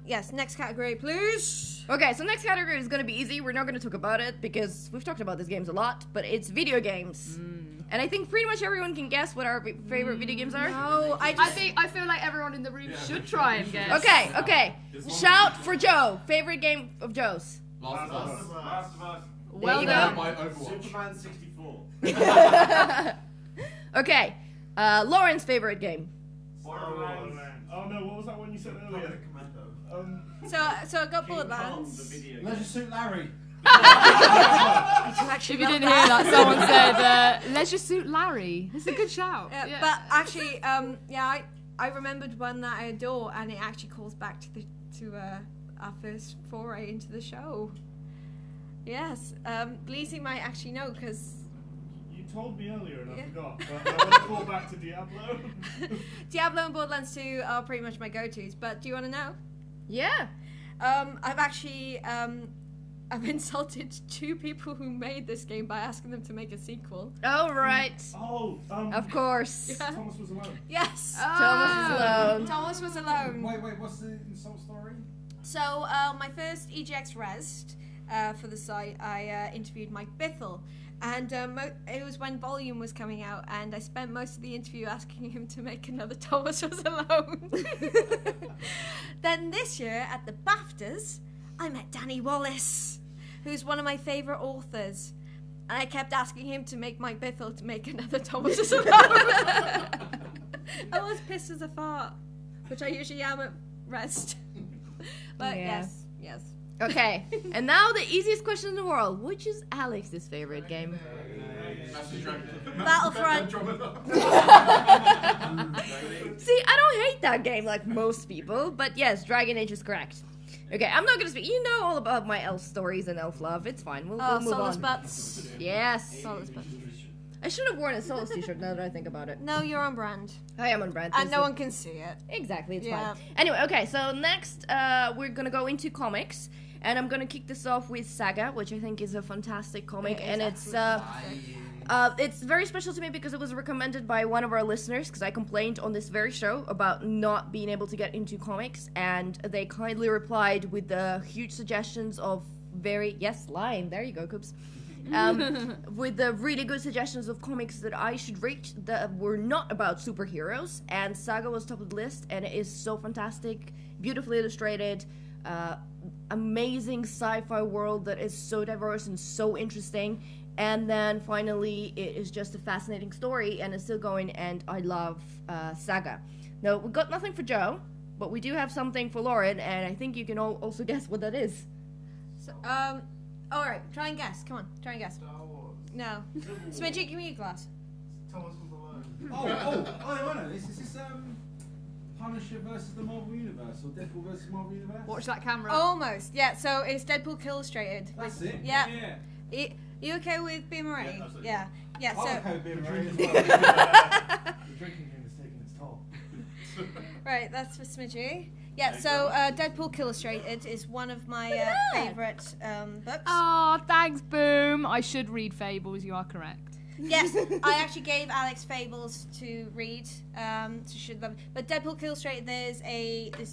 Yes, next category, please. Okay, so next category is going to be easy. We're not going to talk about it because we've talked about these games a lot, but it's video games. And I think pretty much everyone can guess what our favorite video games are. No, I feel like everyone in the room should try and guess. Okay. Shout for Joe. Favorite game of Joe's. Last of Us. Last of Us. Well you done. By Overwatch. Superman 64. Okay, Lauren's favorite game. Borderlands. Oh no, what was that one you said earlier? So I got King Kong, the Borderlands. video game. Leisure Suit Larry. If you didn't hear that, someone said Leisure Suit Larry. It's a good shout. Yeah. But actually, I remembered one that I adore, and it actually calls back to our first foray into the show. Yes, Bleezy might actually know because You told me earlier and I Yeah. forgot, but I want to call back to Diablo. Diablo and Borderlands 2 are pretty much my go-tos. But do you want to know? Yeah. I've actually I've insulted 2 people who made this game by asking them to make a sequel. Oh, right. Oh, Of course. Yeah. Thomas was alone. Yes. Thomas is alone. Thomas was alone. Wait, what's the insult story? So, my first EGX Rest for the site, I interviewed Mike Bithell. And it was when Volume was coming out, and I spent most of the interview asking him to make another Thomas Was Alone. Then this year, at the BAFTAs, I met Danny Wallace, who's one of my favourite authors. And I kept asking him to make Mike Bithell to make another Thomas Was Alone. I was pissed as a fart, which I usually am at Rest. But Yeah. yes. Okay, and now the easiest question in the world. Which is Alex's favorite game? Battlefront. See, I don't hate that game like most people, but yes, Dragon Age is correct. Okay, I'm not gonna speak. You know all about my elf stories and elf love. It's fine. We'll move Solus on. Butts. Yes. Solus Butts. I should have worn a Solus t-shirt now that I think about it. No, you're on brand. I am on brand. And no one can see it. Exactly, it's Yeah. fine. Anyway, okay, so next we're gonna go into comics. And I'm gonna kick this off with Saga, which I think is a fantastic comic, and it's very special to me because it was recommended by one of our listeners. Because I complained on this very show about not being able to get into comics, and they kindly replied with the huge suggestions of line. There you go, Coops. With the really good suggestions of comics that I should read that were not about superheroes, and Saga was top of the list, and it is so fantastic, beautifully illustrated. Amazing sci-fi world that is so diverse and so interesting, and then finally it is just a fascinating story and it's still going, and I love Saga. Now we got nothing for Joe, but we do have something for Lauren, and I think you can also guess what that is. So, alright, try and guess. Come on, try and guess. Star Wars. No. Smidgy, give me your glass. Thomas was alone. I know this. Is this Punisher versus the Marvel Universe or Deadpool versus Marvel Universe? Watch that camera. Almost, yeah, so it's Deadpool Illustrated. That's it. Yeah. Yeah. You okay with being Marie? Yeah, absolutely. Yeah, so... I'm okay with being Marie as well. The drinking game is taking its toll. Right, that's for Smidgy. Yeah, so Deadpool Illustrated is one of my favourite books. Oh, thanks, Boom. I should read Fables, you are correct. Yes, I actually gave Alex Fables to read. So she should love it. But Deadpool Illustrated, there's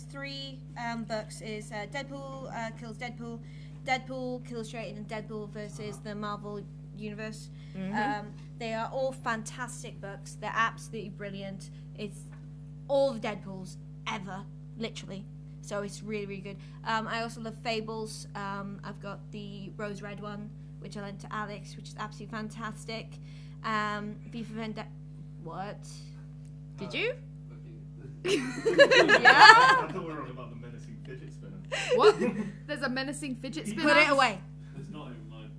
3 books. Is Deadpool Kills Deadpool, Deadpool Illustrated, and Deadpool versus the Marvel Universe. They are all fantastic books. They're absolutely brilliant. It's all the Deadpools ever, literally. So it's really, really good. I also love Fables. I've got the Rose Red one, which I lent to Alex, which is absolutely fantastic. V for Vendetta. What? Did you? Yeah? I thought we were on about the menacing fidget spinner. What? There's a menacing fidget spinner? Put it away. It's not even mine.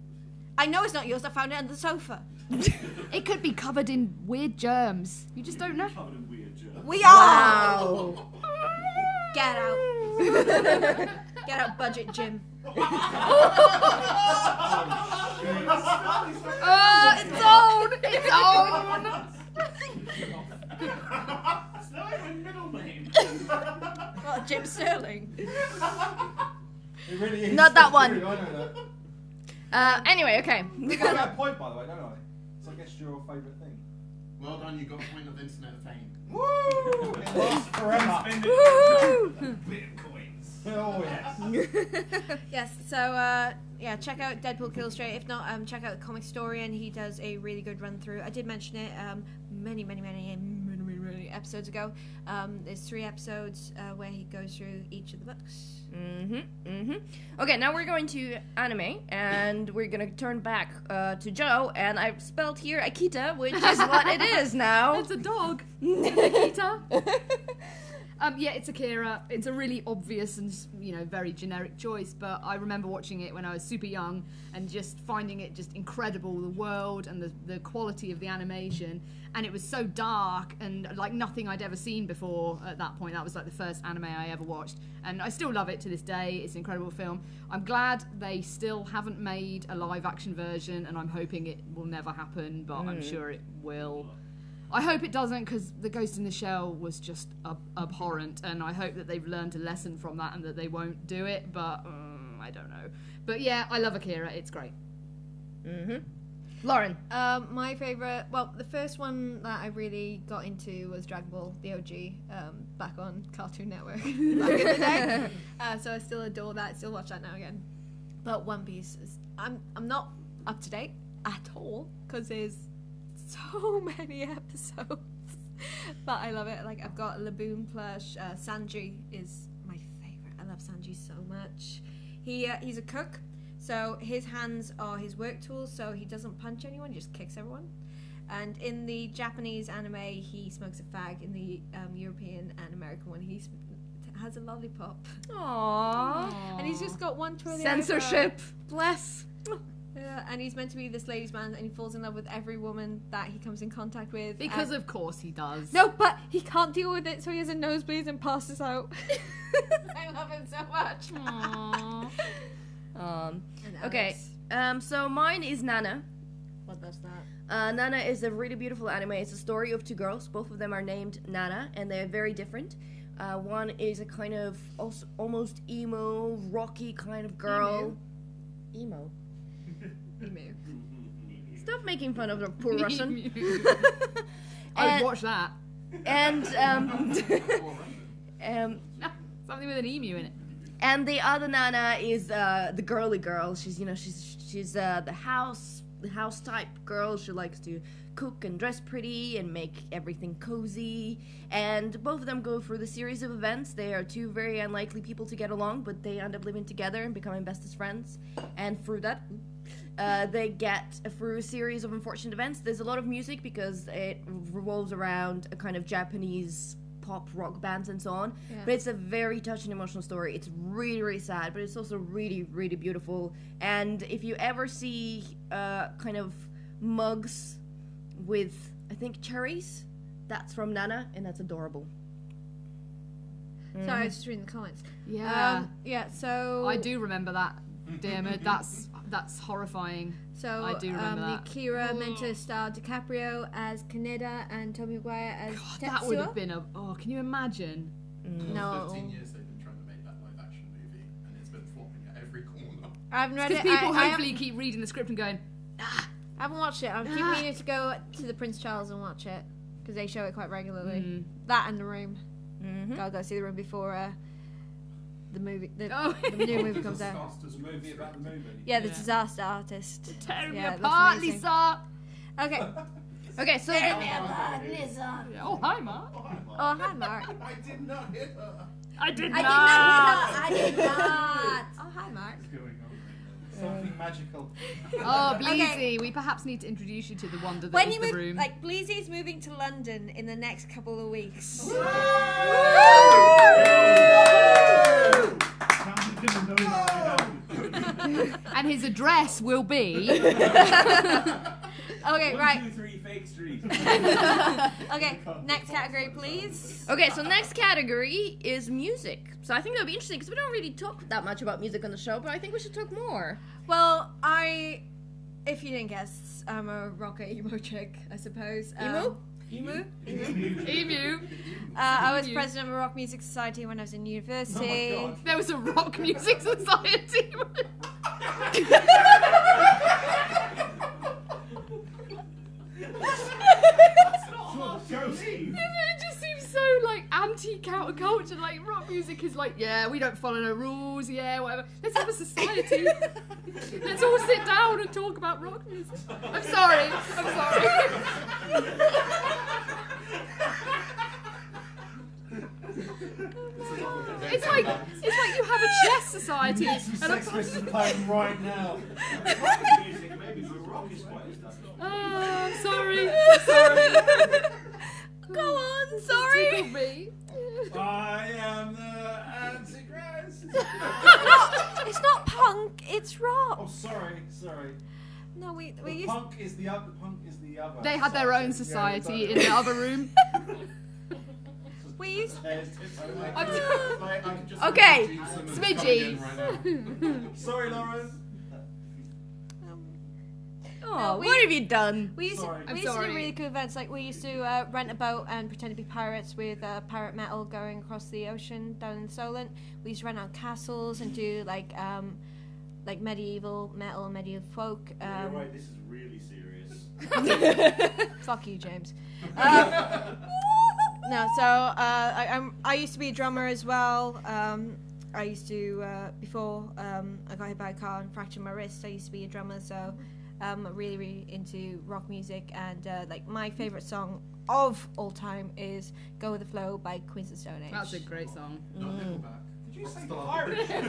I know it's not yours. I found it on the sofa. It could be covered in weird germs. You just don't know. Covered in weird germs. We are. Wow. Get out. Get out, budget Jim. Oh, it's on! It's on! It's not even middle name. What, Jim Sterling? It really is. Not that one. I know that. Anyway, okay. I got a point, by the way, don't I? So I guess your favourite thing. Well done, you got a point of internet fame. Woo! It lasts forever. Spend it. Bitcoins. Oh yes. Yes, so yeah, check out Deadpool Illustrated. If not, check out Comic Historian. He does a really good run through. I did mention it many episodes ago. There's 3 episodes where he goes through each of the books. Okay, now we're going to anime, and we're gonna turn back to Joe, and I've spelled here Akita, which is what it is now. It's a dog. Akita. Yeah, it's Akira. It's a really obvious and, very generic choice, but I remember watching it when I was super young and just finding it just incredible, the world and the quality of the animation. And it was so dark and like nothing I'd ever seen before at that point. That was like the first anime I ever watched. And I still love it to this day. It's an incredible film. I'm glad they still haven't made a live action version, and I'm hoping it will never happen, but I'm sure it will. I hope it doesn't, because The Ghost in the Shell was just abhorrent, and I hope that they've learned a lesson from that and that they won't do it, but I don't know. But yeah, I love Akira. It's great. Lauren. My favourite, well, the first one that I really got into was Dragon Ball, the OG, back on Cartoon Network back in the day. So I still adore that, still watch that now again. But One Piece, I'm not up to date at all, because there's so many episodes. But I love it. Like, I've got a Laboon plush. Sanji is my favourite. I love Sanji so much. He's a cook. So his hands are his work tools, so he doesn't punch anyone, he just kicks everyone. And in the Japanese anime, he smokes a fag. In the European and American one, he has a lollipop. Aww. And he's just got one twirly Censorship. Bless. Yeah, and he's meant to be this ladies' man, and he falls in love with every woman that he comes in contact with. Because of course he does. No, but he can't deal with it, so he has a nosebleed and passes out. I love him so much. Aww. Okay, so mine is Nana. What does that? Nana is a really beautiful anime. It's a story of two girls. Both of them are named Nana, and they're very different. One is a kind of almost emo, rocky kind of girl. Emo. Stop making fun of the poor Russian. I would watch that. And Something with an emu in it. and the other Nana is the girly girl. She's the house type girl. She likes to cook and dress pretty and make everything cozy. And both of them go through the series of events. They are two very unlikely people to get along, but they end up living together and becoming bestest friends. And through that, they get through a series of unfortunate events. There's a lot of music because it revolves around a kind of Japanese pop rock bands and so on. Yeah. But it's a very touching emotional story. It's really, really sad, but it's also really, really beautiful. And if you ever see kind of mugs with, I think, cherries, that's from Nana, and that's adorable. Sorry, I was just reading the comments. Yeah. Yeah, so... I do remember that, damn it. That's horrifying. So, I do remember the that. Akira meant to star DiCaprio as Kaneda and Tobey Maguire as God, Tetsuo. that would have been a... Oh, can you imagine? No. 15 years they've been trying to make that live action movie, and it's been flopping at every corner. I haven't read Because it. people I hopefully keep reading the script and going, I haven't watched it. I keep meaning to go to the Prince Charles and watch it because they show it quite regularly. That and The Room. Gotta go see The Room before the movie. The new movie comes out. There's a movie about the movie. Yeah, the Disaster Artist. tear me Yeah, it looks apart, amazing. Lisa! Okay. Okay, so Oh, hi, Mark. Oh, hi, Mark. I did not hit her. I did I not. did not. Oh, hi, Mark. What's going on right Something magical. Oh, Bleezy, Okay. we perhaps need to introduce you to the wonder that When is you the move, room. like, Bleezy's moving to London in the next couple of weeks. And his address will be... Okay, right. 123 Fake Street. Okay, next category, please. Okay, so next category is music. So I think that'll be interesting because we don't really talk that much about music on the show, but I think we should talk more. Well, if you didn't guess, I'm a rocker emo chick, I suppose. Emo? Emu? Emu. I was Emu. president of a rock music society when I was in university. Oh my God. There was a rock music society. It just seems so like anti-counterculture. Like rock music is like, yeah, we don't follow no rules. Yeah, whatever. Let's have a society. Let's all sit down and talk about rock music. I'm sorry. It's like you have a chess society. Some Sex Pistols playing right now. Music, maybe, but rock is quite established. Oh, I'm sorry. Go on, sorry. Tickled me. I am the Antichrist. It's not punk, it's rock. Oh, sorry. No, we The used punk is the other. Punk is the other. They had their own society in the other room. we used Okay, Smidgy. Sorry, Lauren. Oh, we- what have you done? We used, Sorry. to, I'm we used to sorry. do really cool events. Like we used to rent a boat and pretend to be pirates with pirate metal going across the ocean down in Solent. We used to rent out castles and do like like medieval metal, medieval folk. You're right, this is really serious. Fuck you, James. No, so I used to be a drummer as well. I used to before I got hit by a car and fractured my wrist. I used to be a drummer, so I'm really, really into rock music. And like my favorite song of all time is "Go with the Flow" by Queens of the Stone Age. That's a great song. Not Nickelback. Did you say pirate ship?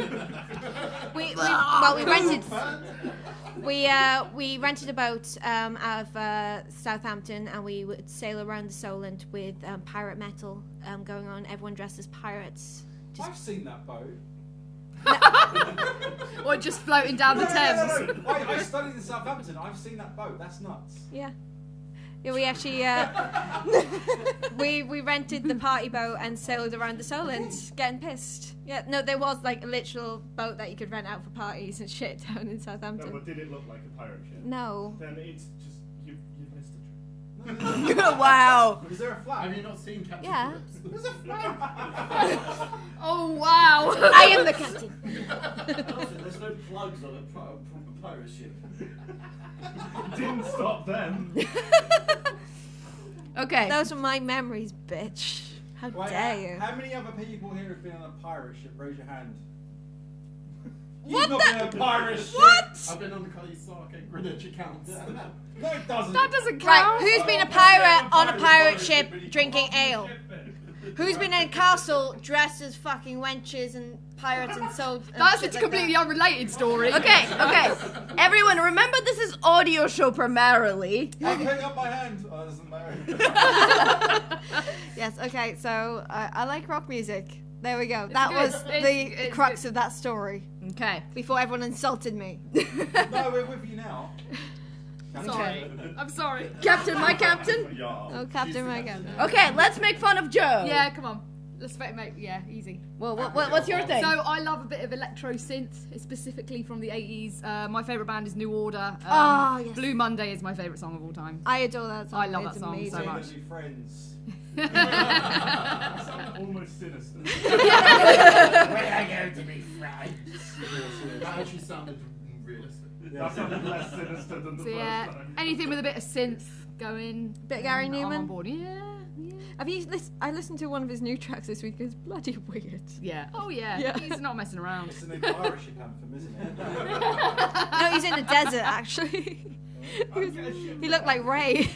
We rented a boat out of Southampton, and we would sail around the Solent with pirate metal going on. Everyone dressed as pirates. I've seen that boat. Or just floating down the Thames. No. I studied in Southampton. I've seen that boat. That's nuts. Yeah. Yeah, we actually we rented the party boat and sailed around the Solent, getting pissed. Yeah, no, there was like a literal boat that you could rent out for parties and shit down in Southampton. No, but did it look like a pirate ship? No. Then it's just you've missed a trick. Wow. Is there a flag? Have you not seen Captain Yeah. Phillips? There's a flag. Oh wow! I am the captain. Also, there's no plugs on a proper pirate ship. Didn't stop them. Okay. Those are my memories, bitch. How Wait, dare you? How many other people here have been on a pirate ship? Raise your hand. What You've not the- been on a pirate ship. What? I've been on the Kalisake Greenwich accounts. No, it doesn't. That doesn't Right, count. who's been a pirate on a pirate ship drinking ale? Who's been in a castle dressed as fucking wenches and pirates and sold? And That's shit a like completely that? unrelated story. Okay, okay. Everyone, remember this is audio show primarily. I'm putting up my hand. Oh, it doesn't matter. Yes. Okay. So I like rock music. There we go. That good. was the It's crux good. of that story. Okay. Before everyone insulted me. No, we're with you now. Sorry. I'm sorry. Captain, my captain. Yeah. Oh, Captain Megan. Okay, let's make fun of Joe. Yeah, come on. Let's make easy. Well, what's your thing? So I love a bit of electro synth, specifically from the 80s. My favourite band is New Order. Oh, yes. Blue Monday is my favourite song of all time. I adore that song. I love It's that song amazing. so We're much. gonna be friends. Almost sinister. That actually sounded realistic. That sounded less sinister than the So first yeah, time. anything with a bit of synth going. Bit Gary I'm Newman? on board. Yeah. Have you? I listened to one of his new tracks this week. It's bloody weird. Yeah. Oh yeah. Yeah. He's not messing around. It's a new pirate ship anthem, isn't it? No, he's in the desert actually. He looked like Ray.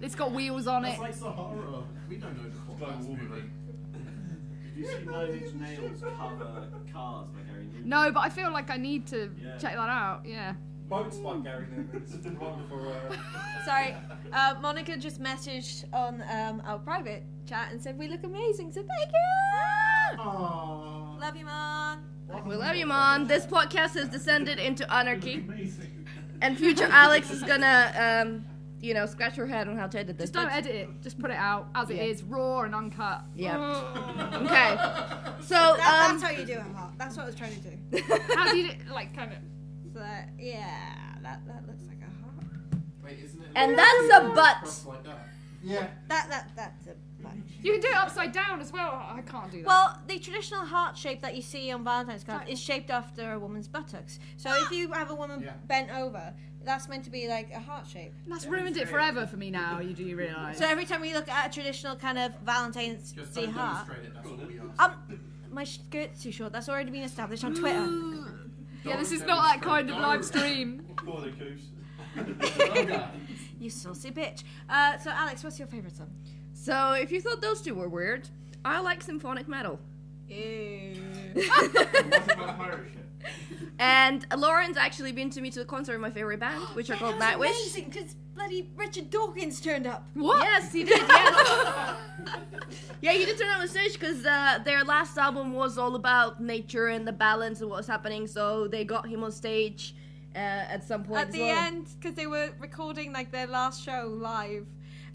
It's got wheels on That's it. like Sahara. We don't know the plot of that movie. Did you see Nine Inch Nails cover Cars by Gary Newman? No, but I feel like I need to Yeah. check that out. Yeah. Boats by Gary Newman. It's one for. Sorry, Monica just messaged on our private chat and said we look amazing. So thank you. Aww. Love you, Mon. We love you, Mon. This podcast has descended into anarchy, Amazing. and future Alex is gonna, scratch her head on how to edit this. Just don't edit it. Just put it out as it Yeah. is, raw and uncut. Yeah. Okay. So, That's how you do it, Hot. That's what I was trying to do. How do you do, like kind of? So yeah, that looks like a heart. Wait, isn't it? And that's a butt. Crossed like that? Yeah. That's a butt. You can do it upside down as well. I can't do that. Well, the traditional heart shape that you see on Valentine's cards is shaped after a woman's buttocks. So if you have a woman Yeah. bent over, that's meant to be like a heart shape. that's ruined it forever for me now. You do realise? So every time we look at a traditional kind of Valentine's Just Day don't heart, demonstrate it, that's all we ask. my skirt's too short. That's already been established on Twitter. Yeah, this is not that kind of live stream. Go on then, Coos. You saucy bitch. So Alex, what's your favourite song? So, if you thought those two were weird, I like symphonic metal. Ew. It wasn't about a pirate ship. And Lauren's actually been to me to a concert of my favorite band, which are called Nightwish. Amazing, because bloody Richard Dawkins turned up. What? Yes, he did. Yeah, yeah, he did turn on the stage because their last album was all about nature and the balance and what was happening. So they got him on stage at some point. At as the well. end, because they were recording like their last show live,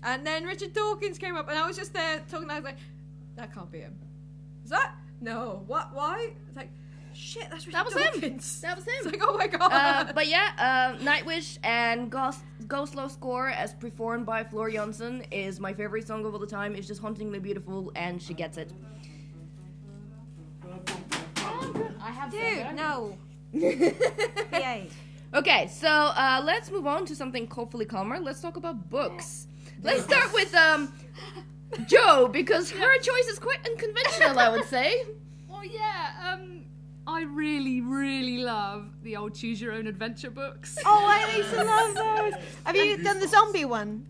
and then Richard Dawkins came up, and I was just there talking. I was like, "That can't be him." Is that? No. What? Why? It's like, shit. That's Richard That was him. Dawkins. That was It's him. like, oh my god. But yeah, Nightwish and Go Slow Score, as performed by Floor Jansen, is my favorite song of all the time. It's just hauntingly beautiful, and she gets it. I have Dude, no. Yay. Okay, so let's move on to something hopefully calmer. Let's talk about books. Let's start with Joe, because her choice is quite unconventional, I would say. Well, yeah, I really, really love the old Choose Your Own Adventure books. Oh, I used to love those. Have you done the zombie one?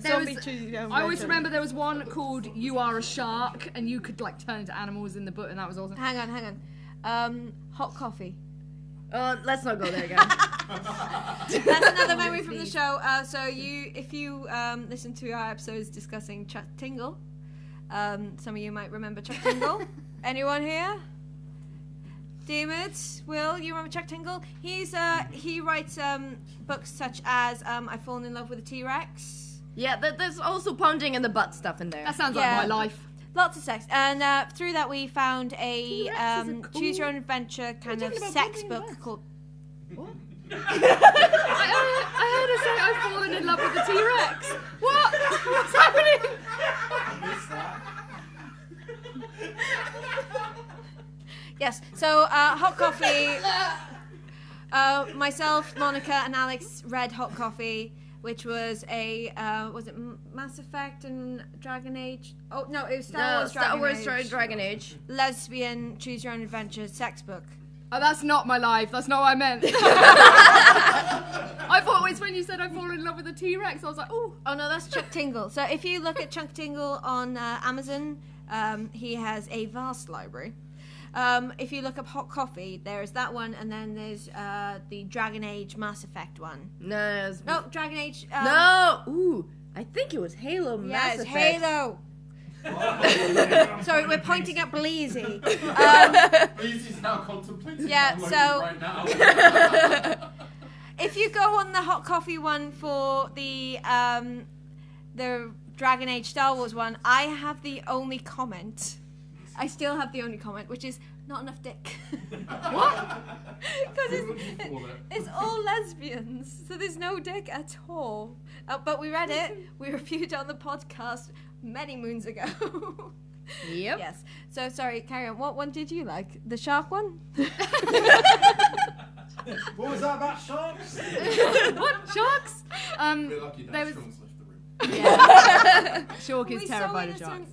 I always remember there was one called You Are a Shark, and you could like turn into animals in the book, and that was awesome. Hang on. Hot coffee. Let's not go there again. That's another memory from the show. So if you listen to our episodes discussing Chuck Tingle, some of you might remember Chuck Tingle. Anyone here? Dammit, Will, you remember Chuck Tingle? He writes books such as I've Fallen in Love with a T-Rex. Yeah, there's also pounding in the butt stuff in there. That sounds like my life. Lots of sex. And through that we found a Choose Your Own Adventure kind of sex book called... What? I heard her say I've fallen in love with a T-Rex. What? What's happening? I missed that. Yes, so Hot Coffee, myself, Monica and Alex read Hot Coffee, which was a, was it Mass Effect and Dragon Age? Oh, no, it was Star Wars Dragon Age. Lesbian, Choose Your Own Adventure sex book. Oh, that's not my life. That's not what I meant. I thought it's when you said I've fallen in love with a T-Rex, I was like, oh. Oh, no, that's Chuck Tingle. So if you look at Chuck Tingle on Amazon, he has a vast library. If you look up Hot Coffee, there's that one, and then there's the Dragon Age Mass Effect one. No, Dragon Age. no! Ooh, I think it was Halo Mass Effect. Halo. Sorry, we're pointing at Bleezy. Bleezy's now contemplating right now. If you go on the Hot Coffee one for the Dragon Age Star Wars one, I have the only comment. I still have the only comment, which is not enough dick. What? Because it's all lesbians, so there's no dick at all. But we read it. We reviewed it on the podcast many moons ago. Yep. Yes. So sorry, carry on. What one did you like? The shark one? What was that about sharks? What? Sharks? We're lucky that there was... Sean's left the room. Yeah. Shark is We terrified so of sharks.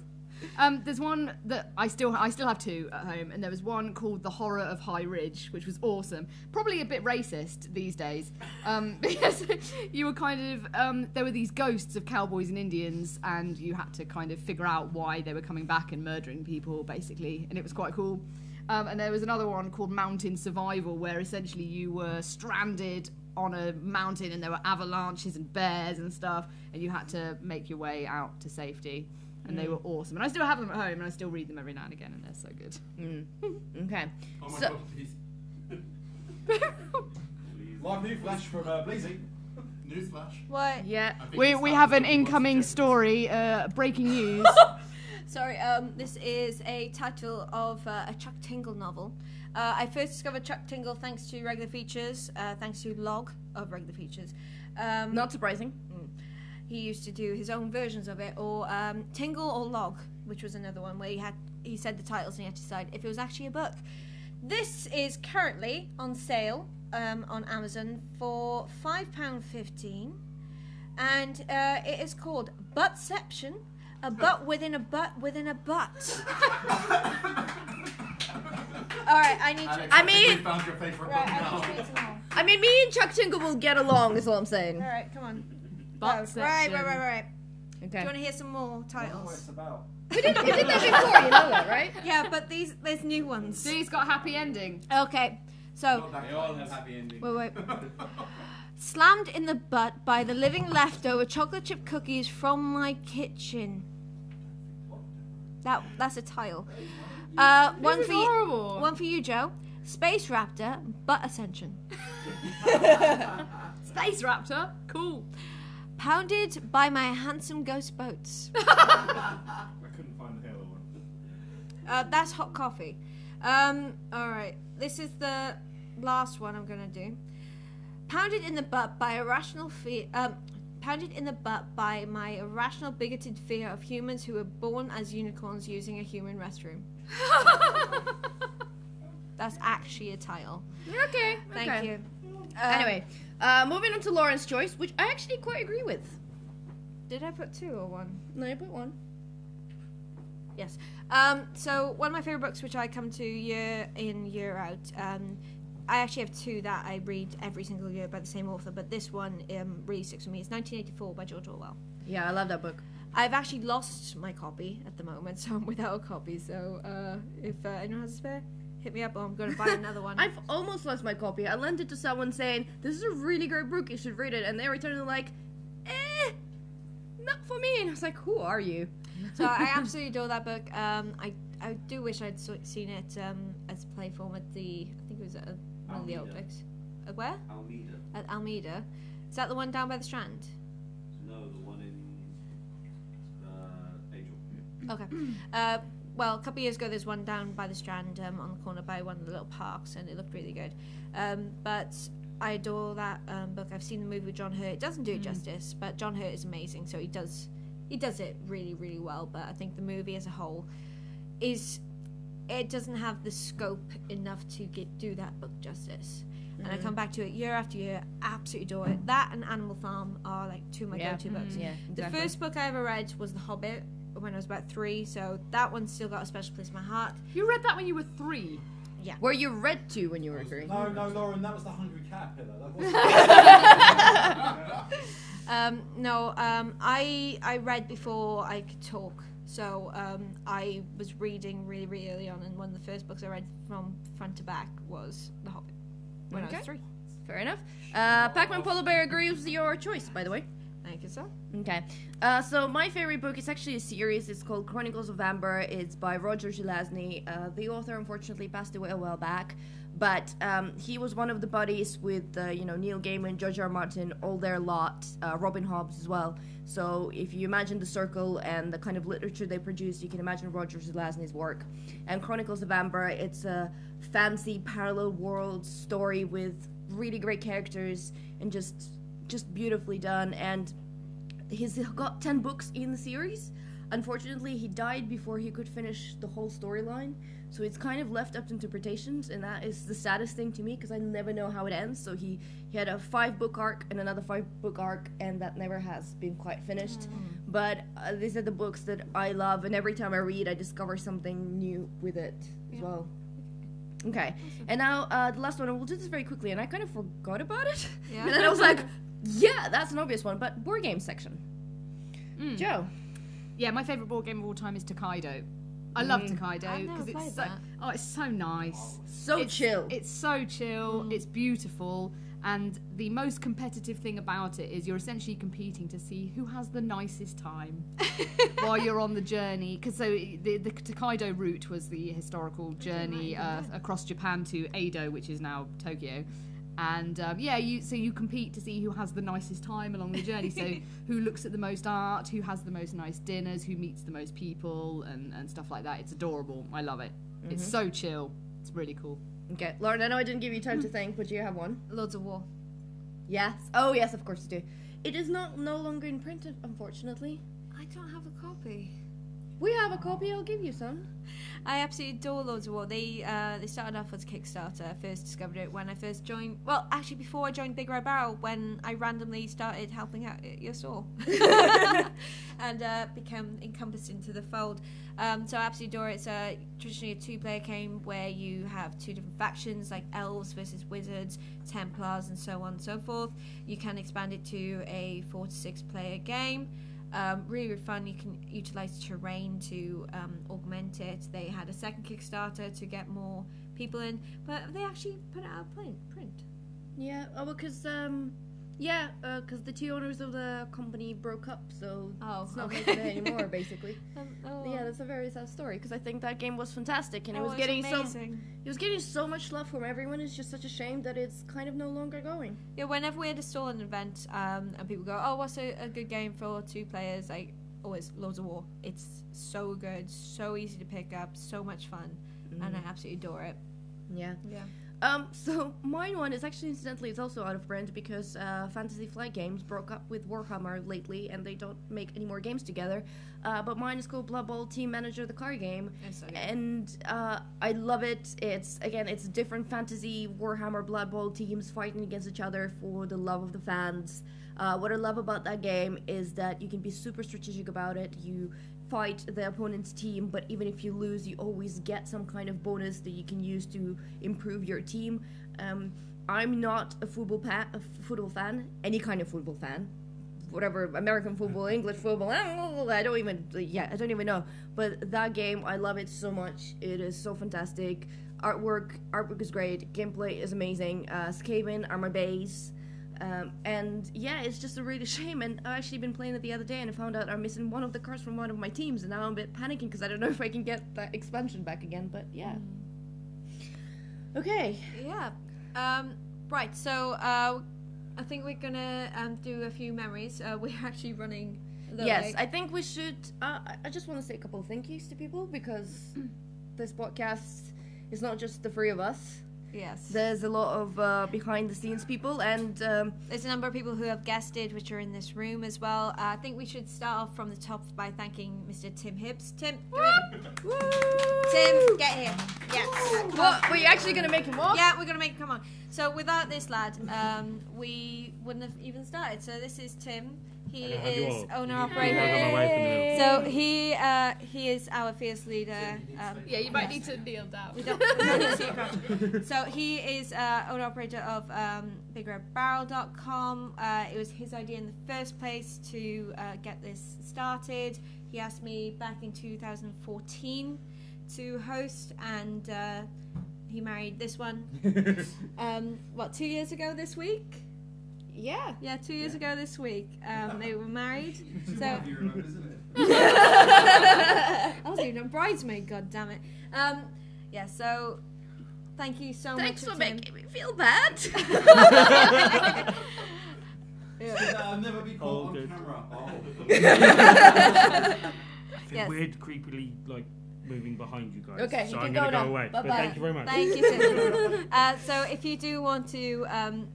There's one that I still have two at home, and there was one called The Horror of High Ridge, which was awesome. Probably a bit racist these days, because you were kind of there were these ghosts of cowboys and Indians, and you had to kind of figure out why they were coming back and murdering people, basically, and it was quite cool. And there was another one called Mountain Survival, where essentially you were stranded on a mountain, and there were avalanches and bears and stuff, and you had to make your way out to safety. And they were awesome. And I still have them at home, and I still read them every now and again, and they're so good. Okay. Oh my god, please. Live new flash from Bleezy. Newsflash. What? Yeah. We have an incoming story, breaking news. Sorry, this is a title of a Chuck Tingle novel. I first discovered Chuck Tingle thanks to Regular Features, thanks to Log of Regular Features. Not surprising. He used to do his own versions of it, or Tingle or Log, which was another one where he said the titles and he had to decide if it was actually a book. This is currently on sale on Amazon for £5.15, and it is called Buttception, a butt within a butt within a butt. Alright, I need to... Alex, we found your favourite book now. I mean, me and Chuck Tingle will get along, is all I'm saying. Alright, come on. Buttception. Right. Okay. Do you want to hear some more I don't know what titles? it's about. We did that before, you know that, right? Yeah, but there's new ones. These got a happy ending. Okay, so... They all have happy endings. Wait. Slammed in the butt by the living leftover chocolate chip cookies from my kitchen. That's a title. One for horrible. you. One for you, Joe. Space Raptor Butt Ascension. Space Raptor. Cool. Pounded by my handsome ghost boats. I couldn't find the Halo one. That's Hot Coffee. Alright. This is the last one I'm gonna do. Pounded in the butt by irrational fear. Pounded in the butt by my irrational, bigoted fear of humans who were born as unicorns using a human restroom. That's actually a tile. Okay. Thank you. Anyway, moving on to Lauren's choice, which I actually quite agree with. Did I put 2 or 1? No, you put 1. Yes. So one of my favorite books, which I come to year in, year out. I actually have 2 that I read every single year by the same author, but this one really sticks with me. It's 1984 by George Orwell. Yeah, I love that book. I've actually lost my copy at the moment, so I'm without a copy. So if anyone has a spare, hit me up, or I'm going to buy another one. I've almost lost my copy. I lent it to someone saying, "This is a really great book, you should read it," and they returned it like, not for me. And I was like, "Who are you?" So I absolutely adore that book. I do wish I'd seen it as play form at the, I think it was at one of the old books. Where? Almeida. At Almeida. Is that the one down by the Strand? No, the one in Angel. Okay. Well, a couple of years ago, there's one down by the Strand on the corner by one of the little parks, and it looked really good. But I adore that book. I've seen the movie with John Hurt. It doesn't do it justice, but John Hurt is amazing, so he does it really, really well. But I think the movie as a whole it doesn't have the scope enough to do that book justice. And I come back to it year after year, absolutely adore it. That and Animal Farm are like 2 of my go-to books. Yeah, The first book I ever read was The Hobbit when I was about 3, so that one's still got a special place in my heart. You read that when you were 3? Yeah. Were you read to when you were 3? No, Lauren, that was the Hungry Caterpillar. That wasn't I read before I could talk. So I was reading really, really early on, and one of the first books I read from front to back was The Hobbit when I was 3. Fair enough. Pac-Man Polar Bear agrees with your choice, by the way. Thank you, sir. Okay. So my favorite book is actually a series. It's called Chronicles of Amber. It's by Roger Zelazny. The author unfortunately passed away a while back, but he was one of the buddies with Neil Gaiman, George R. R. Martin, all their lot, Robin Hobbs as well. So if you imagine the circle and the kind of literature they produce, you can imagine Roger Zelazny's work. And Chronicles of Amber, it's a fancy parallel world story with really great characters and just beautifully done. And he's got 10 books in the series. Unfortunately, he died before he could finish the whole storyline, so it's kind of left up to interpretations, and that is the saddest thing to me because I never know how it ends. So he had a 5-book arc and another 5-book arc, and that never has been quite finished. But these are the books that I love, and every time I read, I discover something new with it as well. Okay, and now the last one, and we'll do this very quickly, and I kind of forgot about it. Yeah. And then I was like, yeah, that's an obvious one, but board game section. Joe. Yeah, my favourite board game of all time is Tokaido. I love Tokaido I've never because played it's so that. it's so nice. It's chill. It's so chill. It's beautiful, and the most competitive thing about it is you're essentially competing to see who has the nicest time while you're on the journey. Because so the Tokaido route was the historical journey across Japan to Edo, which is now Tokyo. And you compete to see who has the nicest time along the journey. So who looks at the most art, who has the most nice dinners, who meets the most people, and stuff like that. It's adorable. I love it. It's so chill. It's really cool. Okay, Lauren, I know I didn't give you time to think, but you have one. Lords of War. Yes. Oh, yes, of course you do. It is no longer in print, unfortunately. I don't have a copy. We have a copy. I'll give you some. I absolutely adore Lords of War. They started off as a Kickstarter. I first discovered it when I first joined. Well, actually, before I joined Big Red Barrel, when I randomly started helping out at your store, and became encompassed into the fold. So I absolutely adore it. It's traditionally a 2-player game where you have 2 different factions, like elves versus wizards, Templars, and so on and so forth. You can expand it to a 4 to 6 player game. Really, really fun. You can utilize terrain to augment it. They had a second Kickstarter to get more people in, but they actually put it out of print. Yeah. Oh, because because the 2 owners of the company broke up, so it's not making it anymore, basically. Yeah, that's a very sad story because I think that game was fantastic and it was getting so much love from everyone. It's just such a shame that it's kind of no longer going. Yeah, whenever we had a stall an event, and people go, "Oh, what's a good game for 2 players?" Like always, Lords of War. It's so good, so easy to pick up, so much fun, and I absolutely adore it. Yeah. Yeah. So mine one is actually, incidentally, it's also out of print because Fantasy Flight Games broke up with Warhammer lately, and they don't make any more games together. But mine is called Blood Bowl Team Manager, the card game, and I love it. It's different fantasy Warhammer Blood Bowl teams fighting against each other for the love of the fans. What I love about that game is that you can be super strategic about it. You fight the opponent's team, but even if you lose, you always get some kind of bonus that you can use to improve your team. I'm not a football fan, any kind of football fan, whatever, American football, English football, I don't even know. But that game, I love it so much. It is so fantastic. Artwork is great. Gameplay is amazing. Skaven are my base. And yeah, it's just a really shame, and I've actually been playing it the other day and I found out I'm missing one of the cards from one of my teams, and now I'm a bit panicking because I don't know if I can get that expansion back again, but yeah. Okay. Yeah. Right, so I think we're gonna do a few memories. We're actually running a little late. I think we should, I just want to say a couple of thank yous to people, because this podcast is not just the three of us. Yes. There's a lot of behind-the-scenes people, and there's a number of people who have guested, which are in this room as well. I think we should start off from the top by thanking Mr. Tim Hibbs. Tim, come here. Tim, get here. Yeah. What? Were you actually going to make him walk? Yeah, we're going to make him come on. So without this lad, we wouldn't have even started. So this is Tim. He is owner-operator. So he is our fierce leader. Yeah, you might need to kneel down. We don't need to see a crouch. So he is owner-operator of BigRedBarrel.com. It was his idea in the first place to get this started. He asked me back in 2014 to host, and he married this one. 2 years ago this week? Yeah. Yeah, 2 years ago this week. They were married. So I wasn't even a bridesmaid, god damn it. Yeah, so thank you so much. Thanks for making me feel bad. I'll never be caught on camera. I feel weird, creepily, like, moving behind you guys. Okay, so you I'm can going to go go away. Bye-bye. But thank you very much. Thank you, Tim. So if you do want to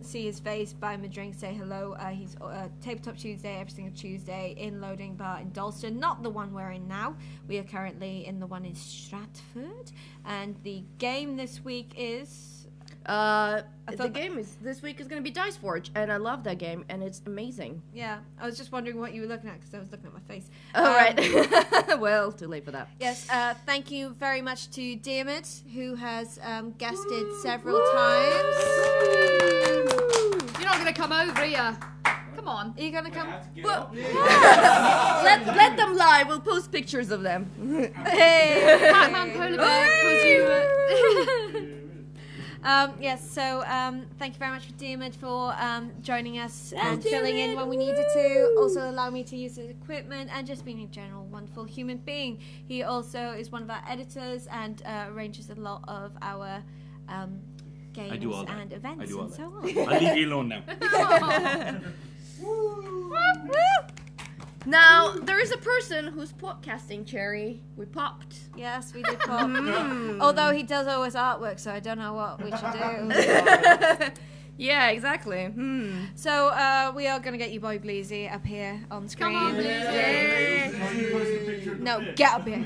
see his face, buy him a drink, say hello. He's Tabletop Tuesday, every single Tuesday, in Loading Bar in Dalston. Not the one we're in now. We are currently in the one in Stratford. And the game this week is... the game this week is going to be Dice Forge, and I love that game, and it's amazing. Yeah, I was just wondering what you were looking at, because I was looking at my face. Oh, right. Well, too late for that. Yes, thank you very much to Diarmid, who has guested several times. You're not going to come over, are you? Come on. Are you going to come? Let them lie. We'll post pictures of them. Hey! Batman polar bear, because you... Yes, so thank you very much for Diarmid for joining us and filling in when we needed to. Also allow me to use his equipment and just being a general wonderful human being. He also is one of our editors and arranges a lot of our games and events and so on. I'll leave you alone now. Now, there is a person who's podcasting, Cherry. We popped. Yes, we did pop. Although he does always artwork, so I don't know what we should do. Yeah, exactly. So we are going to get you Boy Bleezy up here on screen. Come on, Bleezy. No, get up here.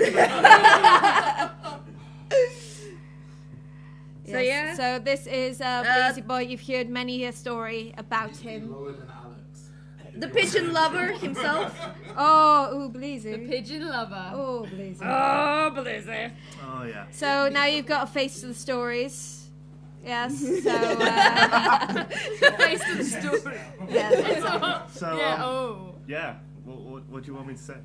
So yeah. So this is Bleezy Boy. You've heard many a story about him. Lower than Alex. The pigeon lover himself. Oh, Bleezy. The pigeon lover. Oh, Bleezy. Oh, Blizzy. Oh, yeah. So now you've got a face to the stories. Yes. So. Face to the story. Yes. So, Yeah. yeah. What do you want me to say?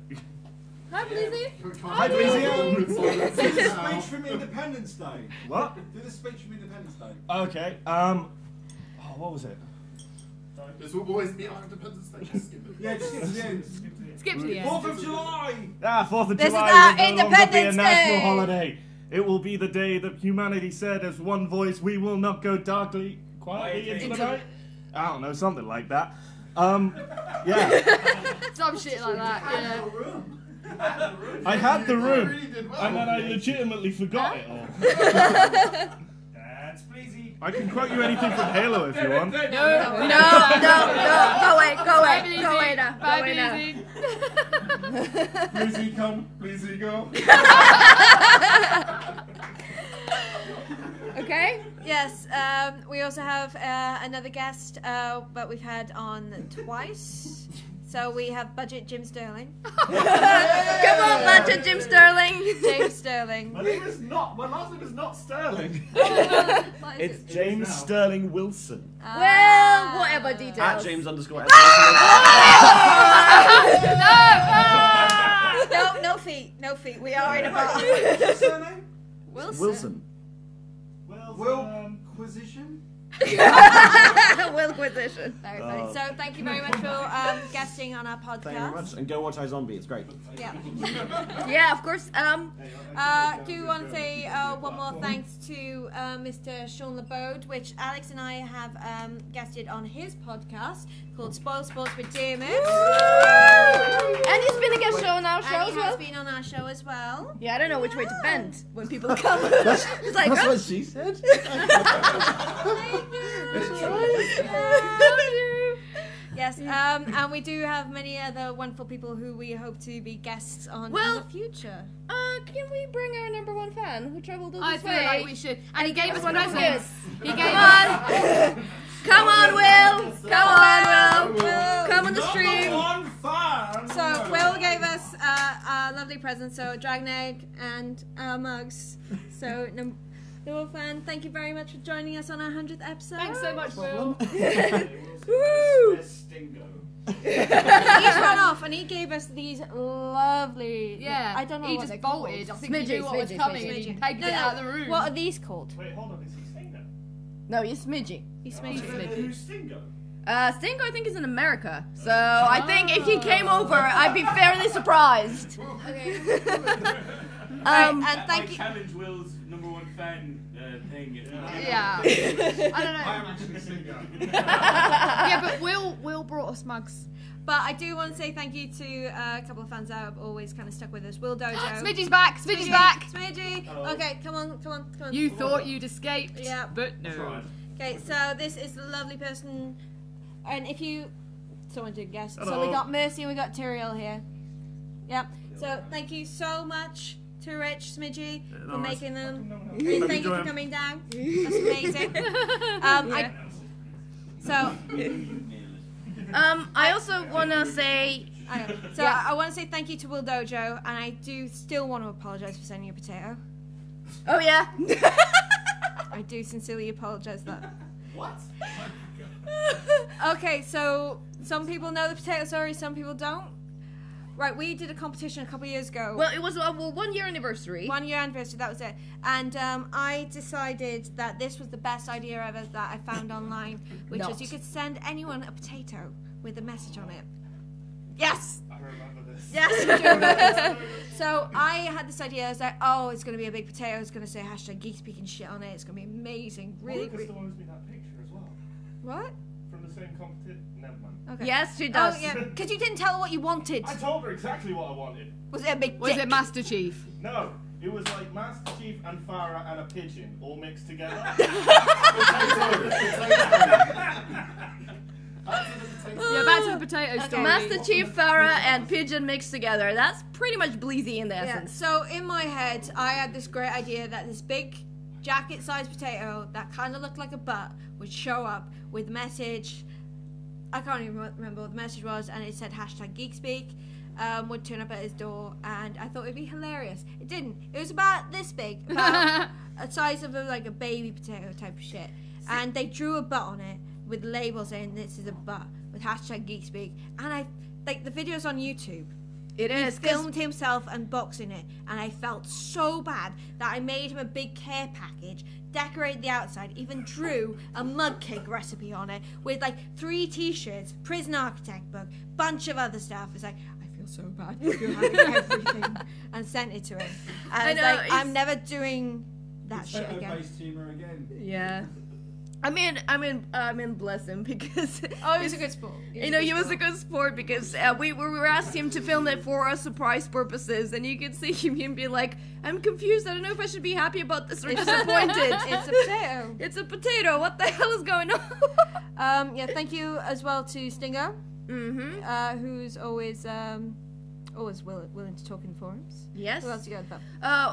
Hi, Blizzy. Hi, Blizzy. Do the speech from Independence Day. What? Do the speech from Independence Day. Okay. What was it? This will always be our Independence Day. Just skip it. Yeah, just get to the end. Skip to the end. 4th of July! 4th of This is July our will no longer be a Independence national Day. holiday. It will be the day that humanity said as one voice, we will not go quietly into the night. I don't know, something like that. Yeah. Some shit like that, yeah. I had the room, really did well. and then I legitimately forgot it all. That's pleasy. I can quote you anything from Halo if you want. No. Go away now. Go away now. Please come, please go. Okay. Yes, we also have another guest that we've had on twice. So we have Budget Jim Sterling. Come on, Budget Jim Sterling. James Sterling. My last name is not Sterling. What is It's it? James Sterling Wilson. Well, whatever details. At James_. No feet. No feet. We are in a bar. What's your surname? Wilson. Willquisition? Willquisition. Very funny. So thank you very much for guesting on our podcast. Thank you very much. And go watch iZombie. It's great. Yeah. Yeah, of course. Do want to say one more thanks to Mr. Sean LeBode, which Alex and I have guested on his podcast called Spoil Sports with Dermot. And he's been a guest show on our show And as he has well. been on our show as well. Yeah, I don't know which way to bend when people come. That's It's like, what she said. Yes, and we do have many other wonderful people who we hope to be guests on in the future. Can we bring our number one fan who traveled all I this feel way? like we should. And he gave us one of presents. his. He gave Come us. on! Come on, Will! Come on, Will! Come on the stream! One fan! So Will gave us a lovely present, so Dragon Egg and our mugs. So number one fan, thank you very much for joining us on our 100th episode. Thanks so much, Will. Woo! Stingo. He's run off and he gave us these lovely. Yeah. I don't know He what just they're bolted. I called. think he knew what was coming and he pegged it out of the room. What are these called? Wait, hold on. Is he Stingo? No, he's Smidgy. He's smidgy. Who's Stingo? Stingo, I think, is in America. So I think if he came over, I'd be fairly surprised. And thank you. Challenge Will's number one fan thing. Yeah. I don't I know. am actually Stingo. Yeah, but Will brought us mugs. But I do want to say thank you to a couple of fans that have always kind of stuck with us. Will Dojo. Smidgy's back. Smidgy's back. Smidgy. Okay, come on. You thought you'd escaped. Yeah. But no. Okay, so this is the lovely person, and if you, someone did guess. So Hello. we got Mercy and we got Tyriel here. Yep. So thank you so much to Rich Smidgy for making them. And thank you for coming down. That's amazing. I also want to say... I want to say thank you to Will Dojo, and I do still want to apologise for sending you a potato. Oh, yeah? I do sincerely apologise for that. What? Okay, so some people know the potato story, some people don't. Right, we did a competition a couple of years ago. Well, it was a 1 year anniversary. 1 year anniversary, that was it. And I decided that this was the best idea ever that I found online, which was you could send anyone a potato with a message on it. Yes! I remember this. Yes, I do remember this. So I had this idea. I was like, oh, it's going to be a big potato. It's going to say hashtag Geek Speak and shit on it. It's going to be amazing. Really, Lucas really. owes me that picture as well. What? From the same competition. Never mind. Okay. Yes, she does. Oh, yeah. Because you didn't tell her what you wanted. I told her exactly what I wanted. Was it a big Was dick? it Master Chief? No, it was like Master Chief and Farah and a pigeon all mixed together. Yeah, back to the potato story. Master Chief, Farah, and Pigeon mixed together. That's pretty much Bleezy in the Yeah. essence. So in my head, I had this great idea that this big jacket-sized potato that kind of looked like a butt would show up with a message. I can't even remember what the message was, and it said hashtag Geek Speak. Would turn up at his door, and I thought it'd be hilarious. It didn't. It was about this big, about a size of like a baby potato type of shit. And they drew a butt on it with labels saying this is a butt with hashtag Geek Speak. And I like the videos on YouTube. It is. He filmed himself unboxing it, and I felt so bad that I made him a big care package, decorated the outside, even drew a mug cake recipe on it with like 3 t-shirts, prison architect book, bunch of other stuff. It's like, I feel so bad for having everything, and sent it to him. And I was like, I'm never doing that shit again. Based humor again. Yeah. I mean, bless him because Oh, he was a good sport. he was a good sport because we were asked him to film it for our surprise purposes, and you could see him be like, "I'm confused. I don't know if I should be happy about this or disappointed." It's a potato. It's a potato. What the hell is going on? Yeah, thank you as well to Stingo, who's always willing to talk in forums. Yes. Who else you got about?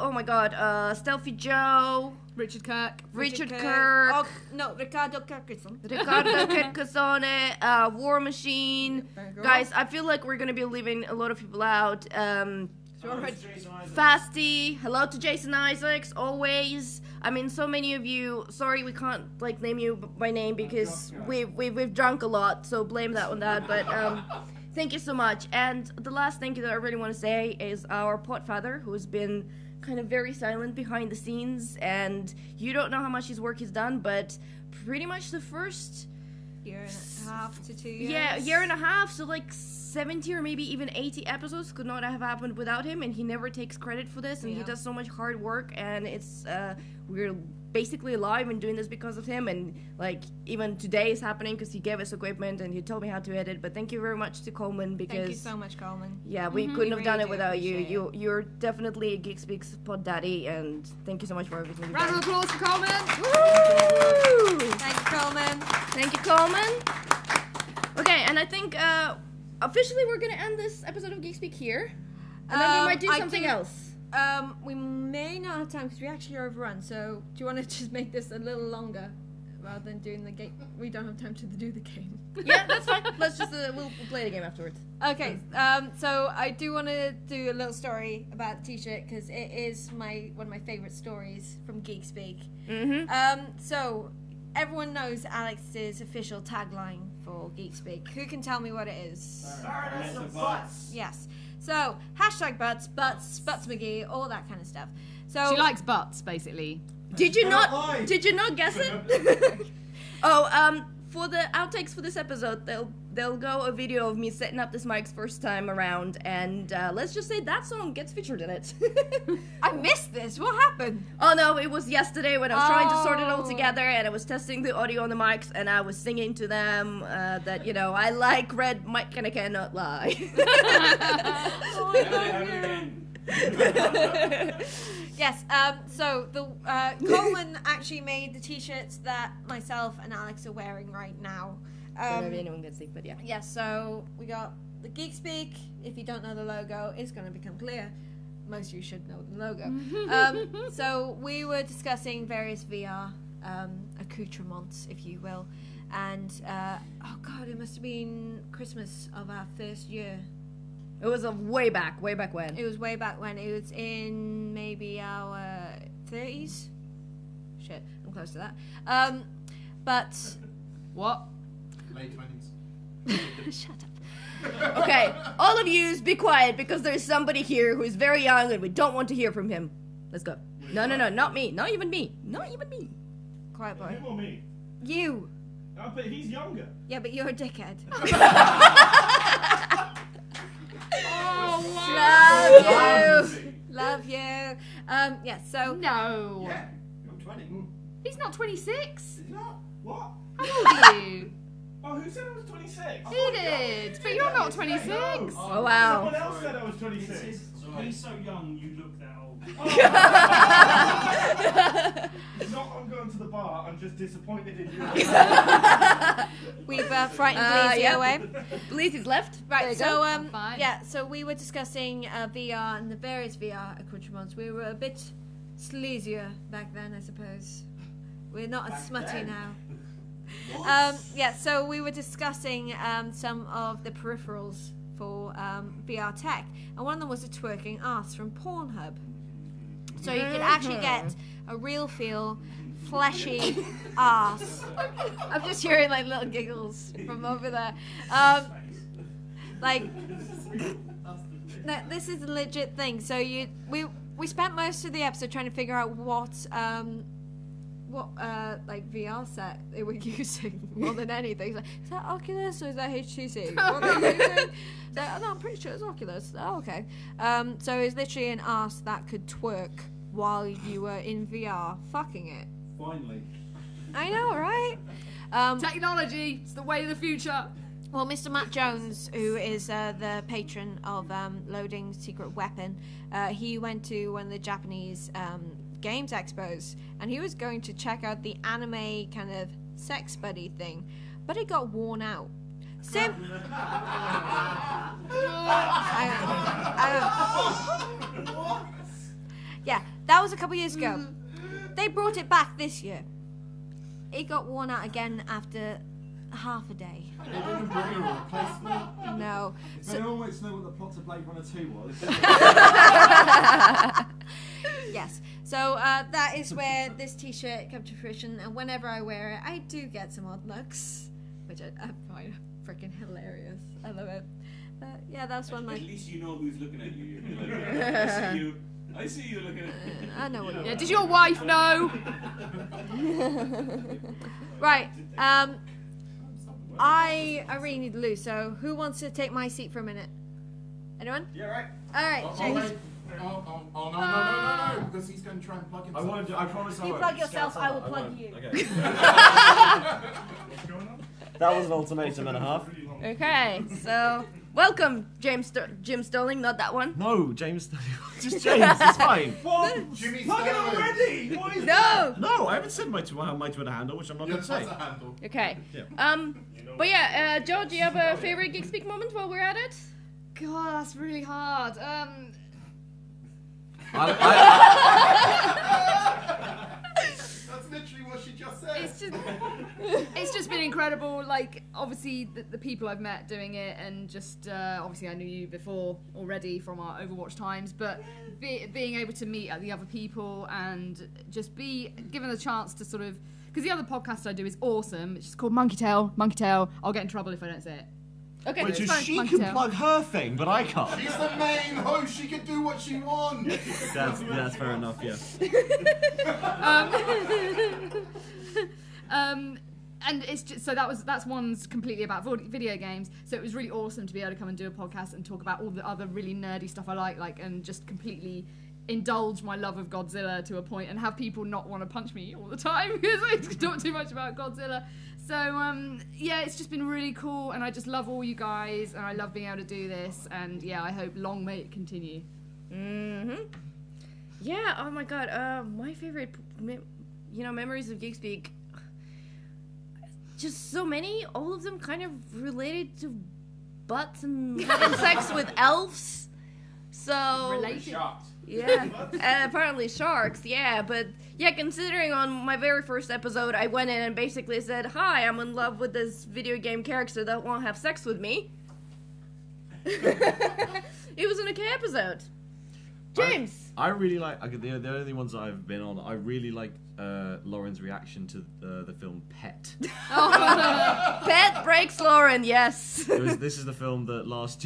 Oh my God. Stealthy Joe. Richard Kirk. Richard Kirk. Oh, no, Ricardo Kirkison. Ricardo Kirkosone, War Machine. Very Guys, I feel like we're gonna be leaving a lot of people out. Fasty. Hello to Jason Isaacs, always. I mean, so many of you. Sorry, we can't like name you by name because we've drunk a lot, so blame that on that. But thank you so much. And the last thank you that I really want to say is our podfather, who's been kind of very silent behind the scenes, and you don't know how much his work he's done, but pretty much the first year and a half to 2 years. Yeah, a year and a half, so like 70 or maybe even 80 episodes could not have happened without him, and he never takes credit for this, and he does so much hard work, and it's we're basically alive and doing this because of him, and like even today is happening because he gave us equipment and he told me how to edit. But thank you very much to Coleman, because thank you so much, Coleman. Yeah, we couldn't have done it without you. You're definitely a Geek Speak's pod daddy, and thank you so much for everything. Round of applause for Coleman. Woo! Thank you, Coleman. Thank you, Coleman. Okay, and I think officially we're gonna end this episode of Geek Speak here, and then we might do something else. We may not have time because we actually are overrun. So, do you want to just make this a little longer rather than doing the game? We don't have time to do the game. Yeah, that's fine. Let's just we'll play the game afterwards. Okay. So I do want to do a little story about the T-shirt because it is one of my favorite stories from Geek Speak. So everyone knows Alex's official tagline for Geek Speak. Who can tell me what it is? Butts. Yes. So, hashtag butts McGee, all that kind of stuff. So She likes butts, basically. Did you not guess it? For the outtakes for this episode, they'll go a video of me setting up this mic's first time around, and let's just say that song gets featured in it. I missed this. What happened? Oh no, it was yesterday when I was trying to sort it all together, and I was testing the audio on the mics, and I was singing to them that I like red mic and I cannot lie. Yes, so the Coleman actually made the T-shirts that myself and Alex are wearing right now. Maybe anyone can see, but yeah. Yeah, so we got the Geek Speak. If you don't know the logo, it's going to become clear. Most of you should know the logo. So we were discussing various VR accoutrements, if you will. And, oh God, it must have been Christmas of our first year. It was way back when. It was way back when. It was in maybe our 30s. Shit, I'm close to that. But... What? Late 20s. Shut up. Okay, all of yous, be quiet, because there's somebody here who is very young and we don't want to hear from him. Let's go. No, not me. Not even me. Quiet boy. Him or me? You. Oh, but he's younger. Yeah, but you're a dickhead. Love you. Yeah, so... No. Yeah, I'm 20. He's not 26. Is he not? What? How old are you? Oh, who said I was 26? He did, but you're not 26. No. Oh, wow. Someone else said I was 26. He's so young, you look that old. It's not I'm going to the bar, I'm just disappointed in you. We've frightened Bleezy away. Bleezy's left. Right, so Fine. yeah, so we were discussing VR and the various VR accoutrements. We were a bit sleazier back then, I suppose. We're not as smutty now. Yeah, so we were discussing some of the peripherals for VR tech, and one of them was a twerking ass from Pornhub. So you could actually get a real feel, fleshy ass. I'm just hearing like little giggles from over there. Like, no, this is a legit thing. So we spent most of the episode trying to figure out what like VR set they were using more than anything. Like, is that Oculus or is that HTC? What are they using? No, I'm pretty sure it's Oculus. Oh, okay. So it's literally an ass that could twerk while you were in VR fucking it. Finally. I know, right? Technology, it's the way of the future. Well, Mr. Matt Jones, who is the patron of Loading Secret Weapon, he went to one of the Japanese games expos, and he was going to check out the anime kind of sex buddy thing, but it got worn out. Yeah, that was a couple years ago. They brought it back this year. It got worn out again after half a day. They didn't bring a replacement. No. If anyone wants to know what the plot of Blade Runner 2 was. Yes. So that is where this t-shirt came to fruition, and whenever I wear it, I do get some odd looks, which I find freaking hilarious. I love it. Yeah, that's one. At least you know who's looking at you. You're like, I see you. I see you looking at me. I know what. Yeah, does your wife know? Right. I really need to lose. So who wants to take my seat for a minute? Anyone? Yeah, right. All right. James. No, because he's going to try and plug himself. I promise I You won't. plug yourself, I will plug you. Okay. That was an ultimatum and a half. Okay, so welcome, Jim Sterling, not that one. No, James. Just James. It's fine. What? Jimmy Plug it Sterling. already! What is No. No, I haven't said my Twitter handle, which I'm not going to say. That's a handle. Okay. Yeah. But yeah, Joe, do you have a favorite Geek Speak moment while we're at it? God, that's really hard. That's literally what she just said. It's just been incredible. Like, obviously, the people I've met doing it, and just obviously I knew you before already from our Overwatch times, but being able to meet the other people and just be given the chance to sort of, because the other podcast I do is awesome. It's just called Monkey Tail. I'll get in trouble if I don't say it. Okay, Which it's is fine. she Monkey can Tail. plug her thing, but I can't. She's the main host. She can do what she wants. That's fair enough. Yeah. And it's just, so that's one's completely about video games. So it was really awesome to be able to come and do a podcast and talk about all the other really nerdy stuff I like, and just completely indulge my love of Godzilla to a point, and have people not want to punch me all the time because I talk too much about Godzilla. So yeah, it's just been really cool, and I just love all you guys, and I love being able to do this, and yeah, I hope long may it continue. Yeah, oh my god, my favorite, memories of Geek Speak, just so many, all of them kind of related to butts and having sex with elves, so... Related. Yeah, apparently sharks, yeah, but yeah, considering on my very first episode, I went in and basically said, hi, I'm in love with this video game character that won't have sex with me. It was an okay episode. James! I really like, the only ones that I've been on, I really like Lauren's reaction to the film Pet. Pet breaks Lauren, yes. This is the film that last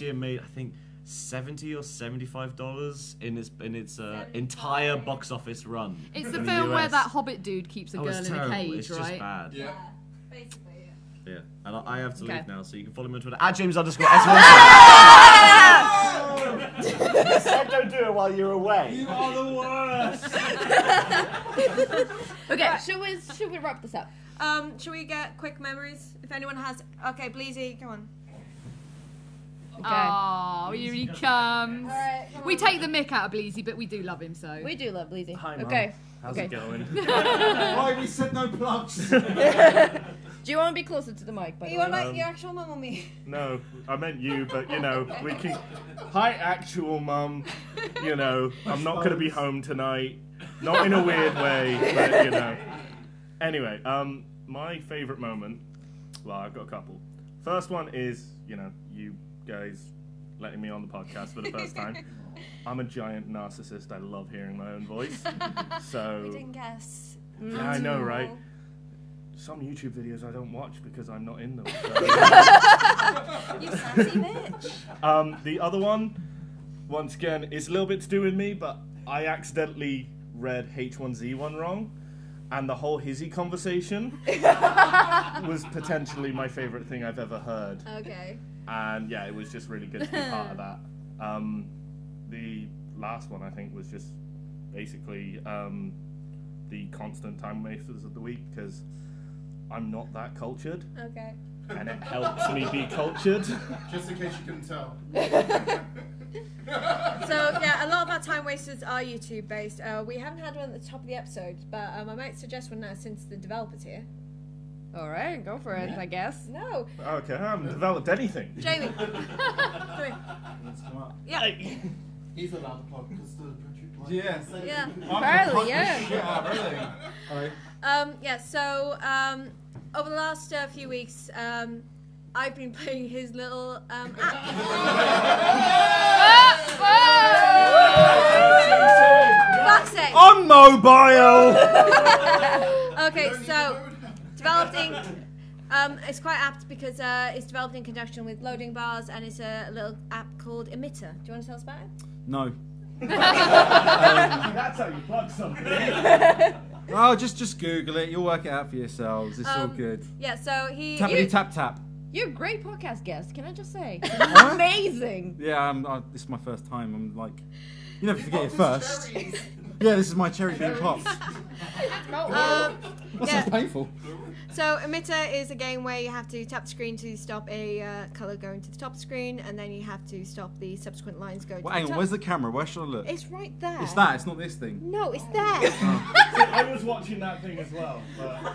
year made, I think, $70 or $75 in its entire box office run. It's the in film US. where that Hobbit dude keeps a girl it's in a terrible. cage, It's right? just bad. Yeah. Basically, yeah. Yeah, and I have to Okay. leave now, so you can follow me on Twitter @James_S1. You said don't do it while you're away. You are the worst! Okay, should we wrap this up? Should we get quick memories? If anyone has... Okay, Bleezy, come on. Okay. Oh, here he comes. Alright, come We on. take the mick out of Bleezy, but we do love him so. We do love Bleezy. Hi, Mum. Okay. How's Okay. it going? Why we said no plugs? Do you want to be closer to the mic, by the You way? want like your actual mum or me? No, I meant you, but we can. Hi, actual mum. I'm not going to be home tonight. Not in a weird way, but Anyway, my favourite moment. Well, I've got a couple. First one is, you guys letting me on the podcast for the first time. I'm a giant narcissist. I love hearing my own voice. So We didn't guess. yeah, I know, right? Some YouTube videos I don't watch because I'm not in them. So. You sassy bitch. The other one, once again, is a little bit to do with me, but I accidentally read H1Z1 wrong, and the whole Hizzy conversation was potentially my favourite thing I've ever heard. Okay. And yeah, it was just really good to be part of that. The last one, I think, was just basically the constant time wasters of the week because I'm not that cultured. Okay. And it helps me be cultured. Just in case you couldn't tell. So yeah, a lot of our time wasters are YouTube based. We haven't had one at the top of the episode, but I might suggest one now since the developer's here. All right, go for it, I guess. No. Okay, I haven't developed anything. Jamie. Come in. Let's come up. Yeah. He's allowed to plug because the Yeah. Yeah. Apparently, yeah. Shit out, really. Alright. Yeah, so over the last few weeks, I've been playing his little app. Fuck's sake. On mobile! Okay, so developed in it's quite apt because it's developed in conjunction with loading bars, and it's a little app called Emitter. Do you want to tell us about it? No. That's how you plug something. Oh, just Google it. You'll work it out for yourselves. It's all good. Yeah, so he. Tappity tap tap. You're a great podcast guest, can I just say? What? Amazing. Yeah, this is my first time. I'm like, you never forget your first. Yeah, this is my cherry being popped. That's Yeah. so painful. So Emitter is a game where you have to tap the screen to stop a colour going to the top of the screen, and then you have to stop the subsequent lines going Well, to hang the on, top. where's the camera? Where should I look? It's right there. It's that. It's not this thing. No, it's there. I was watching that thing as well. But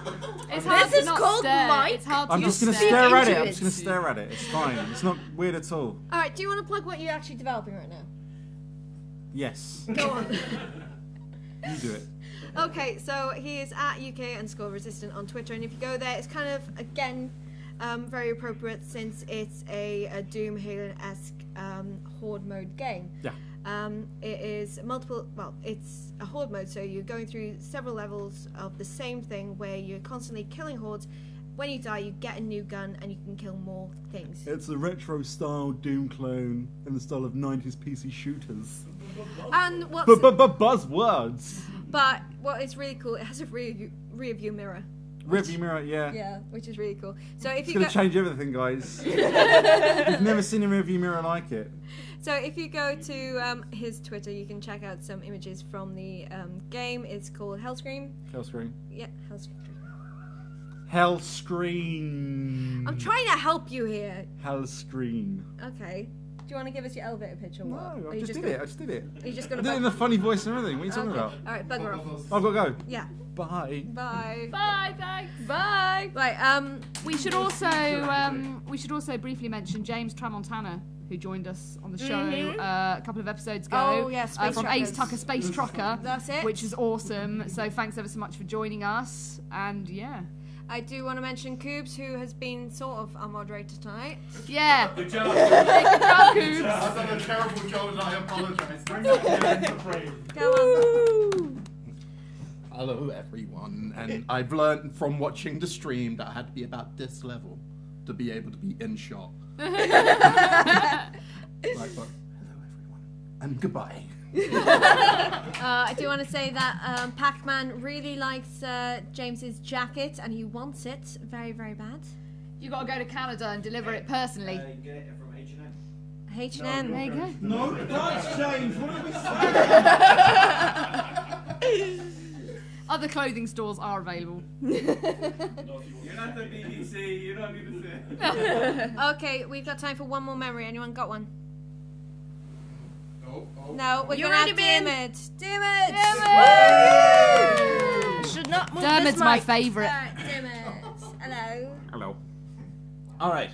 It's hard This to is not called stare. Mike. It's hard to I'm not just gonna stare. stare at it. into I'm it. just gonna stare at it. It's fine. It's not weird at all. All right, do you want to plug what you're actually developing right now? Yes. Go on. You do it. Okay, so he is at UK_resistant on Twitter, and if you go there, it's kind of, again, very appropriate since it's a Doom Halo-esque horde mode game. Yeah. It is it's a horde mode, so you're going through several levels of the same thing where you're constantly killing hordes. When you die, you get a new gun and you can kill more things. It's a retro style Doom clone in the style of 90s PC shooters. And what's Buzzwords. but what is really cool, it has a rear view mirror. Rearview mirror, yeah. Yeah, which is really cool. So if It's you gonna go, change everything, guys. You've never seen a rearview mirror like it. so if you go to his Twitter, you can check out some images from the game. It's called Hellscream. Hellscream. Yeah, Hellscream. Hellscream. I'm trying to help you here. Hellscream. Okay. Do you want to give us your elevator pitch or No, what? Are I you just did gonna- it. I just did it. Are you just I gonna did it in a funny voice and everything. What are you talking about? All right, bugger off. I've got to go. Yeah. Bye. Bye. Bye, thanks. Bye. Right. We should also briefly mention James Tramontana, who joined us on the show a couple of episodes ago. Oh, yeah, Space from Truckers. Ace Tucker Space Trucker. That's it. Which is awesome. So thanks ever so much for joining us. And yeah. I do want to mention Coobs, who has been sort of our moderator tonight. Yeah. Good job. Good job, Coobs. I've done a terrible job and I apologise. Go on. Hello everyone, and I've learned from watching the stream that I had to be about this level to be able to be in shot. Right, but hello everyone, and goodbye. I do want to say that Pac-Man really likes James's jacket, and he wants it very, very bad. You got to go to Canada and deliver it personally. You get it from H&M. H&M. There you go. No, that's James. What are we saying? Other clothing stores are available. You're not the BBC, you're not BBC. Okay, we've got time for one more memory. Anyone got one? Oh. No, we're You gonna have already been? Dimmed. Should not move Dermot's this my mic. favourite. Alright, Dimmed. Hello. Hello. All right.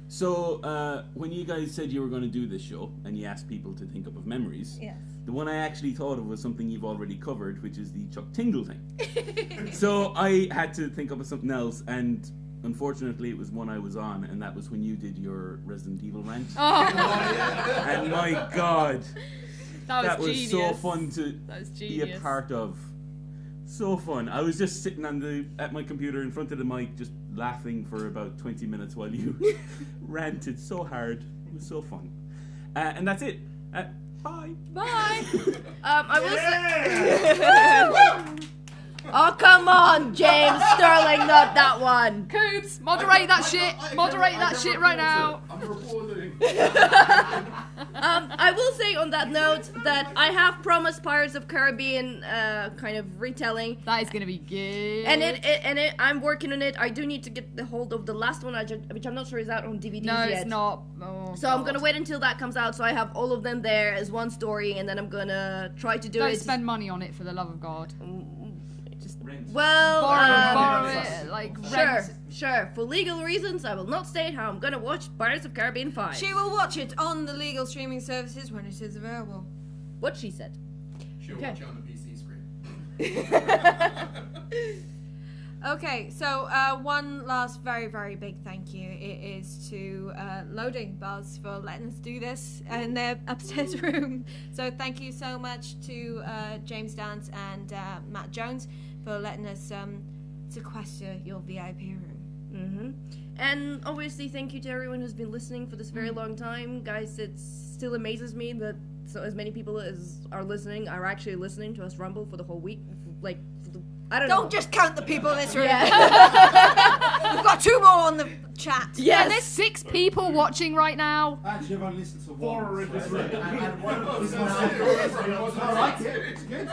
So when you guys said you were going to do this show and you asked people to think up of memories, Yes. the one I actually thought of was something you've already covered, which is the Chuck Tingle thing. So I had to think up of something else, and unfortunately it was one I was on, and that was when you did your Resident Evil rant. Oh, And my God, that was so genius. fun to That was be genius. a part of. So fun. I was just sitting at my computer in front of the mic, just laughing for about 20 minutes while you ranted so hard. It was so fun. And that's it. Bye. Bye. I will say. Oh, come on, James Sterling, not that one. Coobs, moderate that shit. Moderate that shit right now. I'm reporting. I will say on that note that I have promised Pirates of Caribbean kind of retelling. That is gonna be good. And I'm working on it. I do need to get the hold of the last one, which I'm not sure is out on DVDs no, yet. it's not. Oh, so I'm gonna wait until that comes out, so I have all of them there as one story, and then I'm gonna try to do Don't it. spend money on it, for the love of God. Well, borrow it, like rent. Sure. For legal reasons, I will not state how I'm gonna watch Pirates of Caribbean 5. She will watch it on the legal streaming services when it is available. What she said. She'll watch it on the PC screen. Okay, so one last very, very big thank you. It is to Loading Buzz for letting us do this in their upstairs room. So thank you so much to James Dance and Matt Jones for letting us sequester your VIP room. Mm-hmm. And obviously thank you to everyone who's been listening for this very long time. Guys, it still amazes me that as many people as are listening are actually listening to us rumble for the whole week. Like, I don't know. Don't just count the people in this room. Yeah. We've got 2 more on the chat. Yeah, there's 6 people watching right now. Actually, I've only listened to 1. 4 are in this room. I like it. It's good.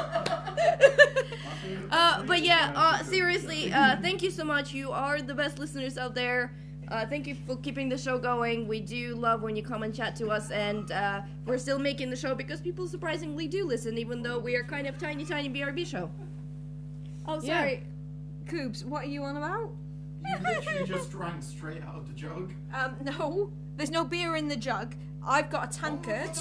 But yeah, seriously, thank you so much. You are the best listeners out there. Thank you for keeping the show going. We do love when you come and chat to us, and we're still making the show because people surprisingly do listen, even though we are kind of tiny BRB show. Oh, sorry. Coobs, what are you on about? You literally just drank straight out of the jug. No. There's no beer in the jug. I've got a tankard.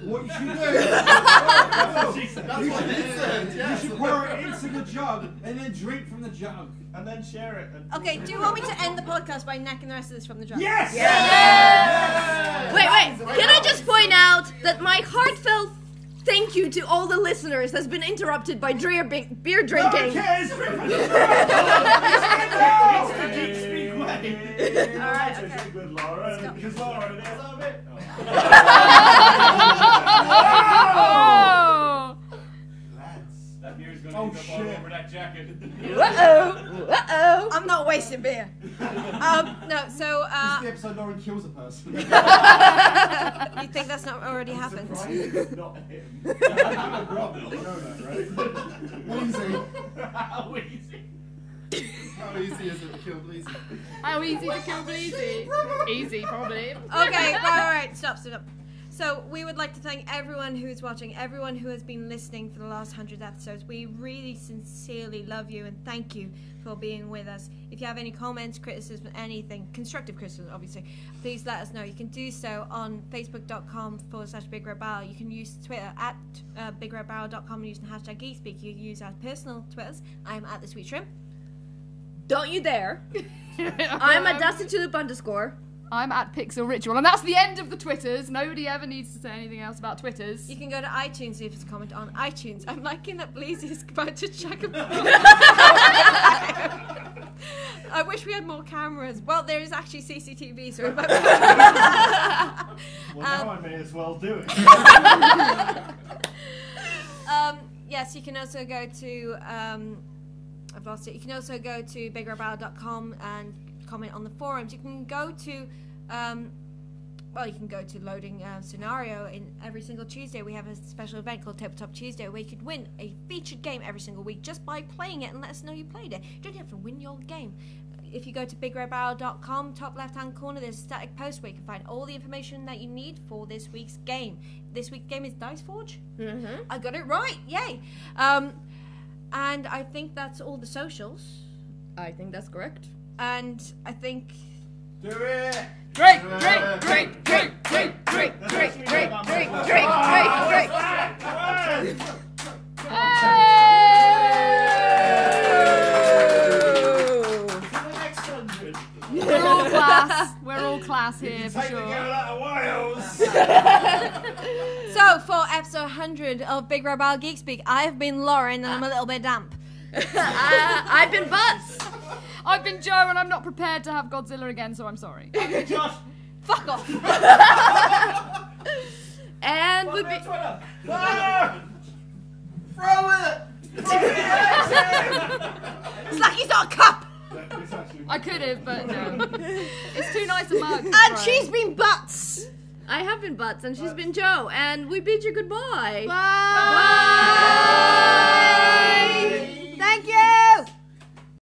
What you should do? That's what it is. You should pour it into the jug and then drink from the jug. And then share it. Okay, do you want me to end the podcast by necking the rest of this from the jug? Yes! Wait, can I just point out that my heartfelt thank you to all the listeners has been interrupted by beer drinking. No one cares! Drink from the jug! It's the Geek Speak way. Alright, okay. With Laura, because Laura is of it. Oh! That beer's gonna end up all over that jacket. Uh-oh. I'm not wasting beer. No, so, This is the episode Lauren kills a person. you think that's not already happened? Not him. How easy. How easy is it to kill Bleezy? How easy to kill Bleezy? Easy, probably. Okay, right, stop. So we would like to thank everyone who is watching, everyone who has been listening for the last 100 episodes. We really sincerely love you and thank you for being with us. If you have any comments, criticism, anything, constructive criticism, obviously, please let us know. You can do so on facebook.com/BigRedBarrel. You can use Twitter at BigRedBarrel.com using hashtag Geek Speak. You can use our personal Twitters. I'm at the Sweet Shrimp. Don't you dare. I'm at DustyTulip_. I'm at Pixel Ritual, and that's the end of the Twitters. Nobody ever needs to say anything else about Twitters. You can go to iTunes if it's a comment on iTunes. I'm liking that Bleezy is about to check a I wish we had more cameras. Well, there is actually CCTV, so it might be Well, now I may as well do it. Yes, you can also go to I've lost it. You can also go to BigRedBarrel.com and comment on the forums. You can go to you can go to Loading Scenario. In every single Tuesday we have a special event called Tabletop Tuesday where you could win a featured game every single week just by playing it and let us know you played it. You don't have to win your game. If you go to BigRedBarrel.com, top left hand corner there's a static post where you can find all the information that you need for this week's game. This week's game is Dice Forge. Mm-hmm. I got it right, yay! And I think that's all the socials. I think that's correct. And I think... Do it! Drink! We're all class here for sure. So, for episode 100 of Big Red Barrel Geek Speak, I've been Lauren and I'm a little bit damp. I've been Butts. I've been Joe and I'm not prepared to have Godzilla again, so I'm sorry. Josh, Fuck off. And we'll be... Twitter. Throw it! It's like he's got a cup. I could have, but no. It's too nice a mug. And she's been Butts. I have been Butts, and she's been Joe, and we bid you goodbye. Bye.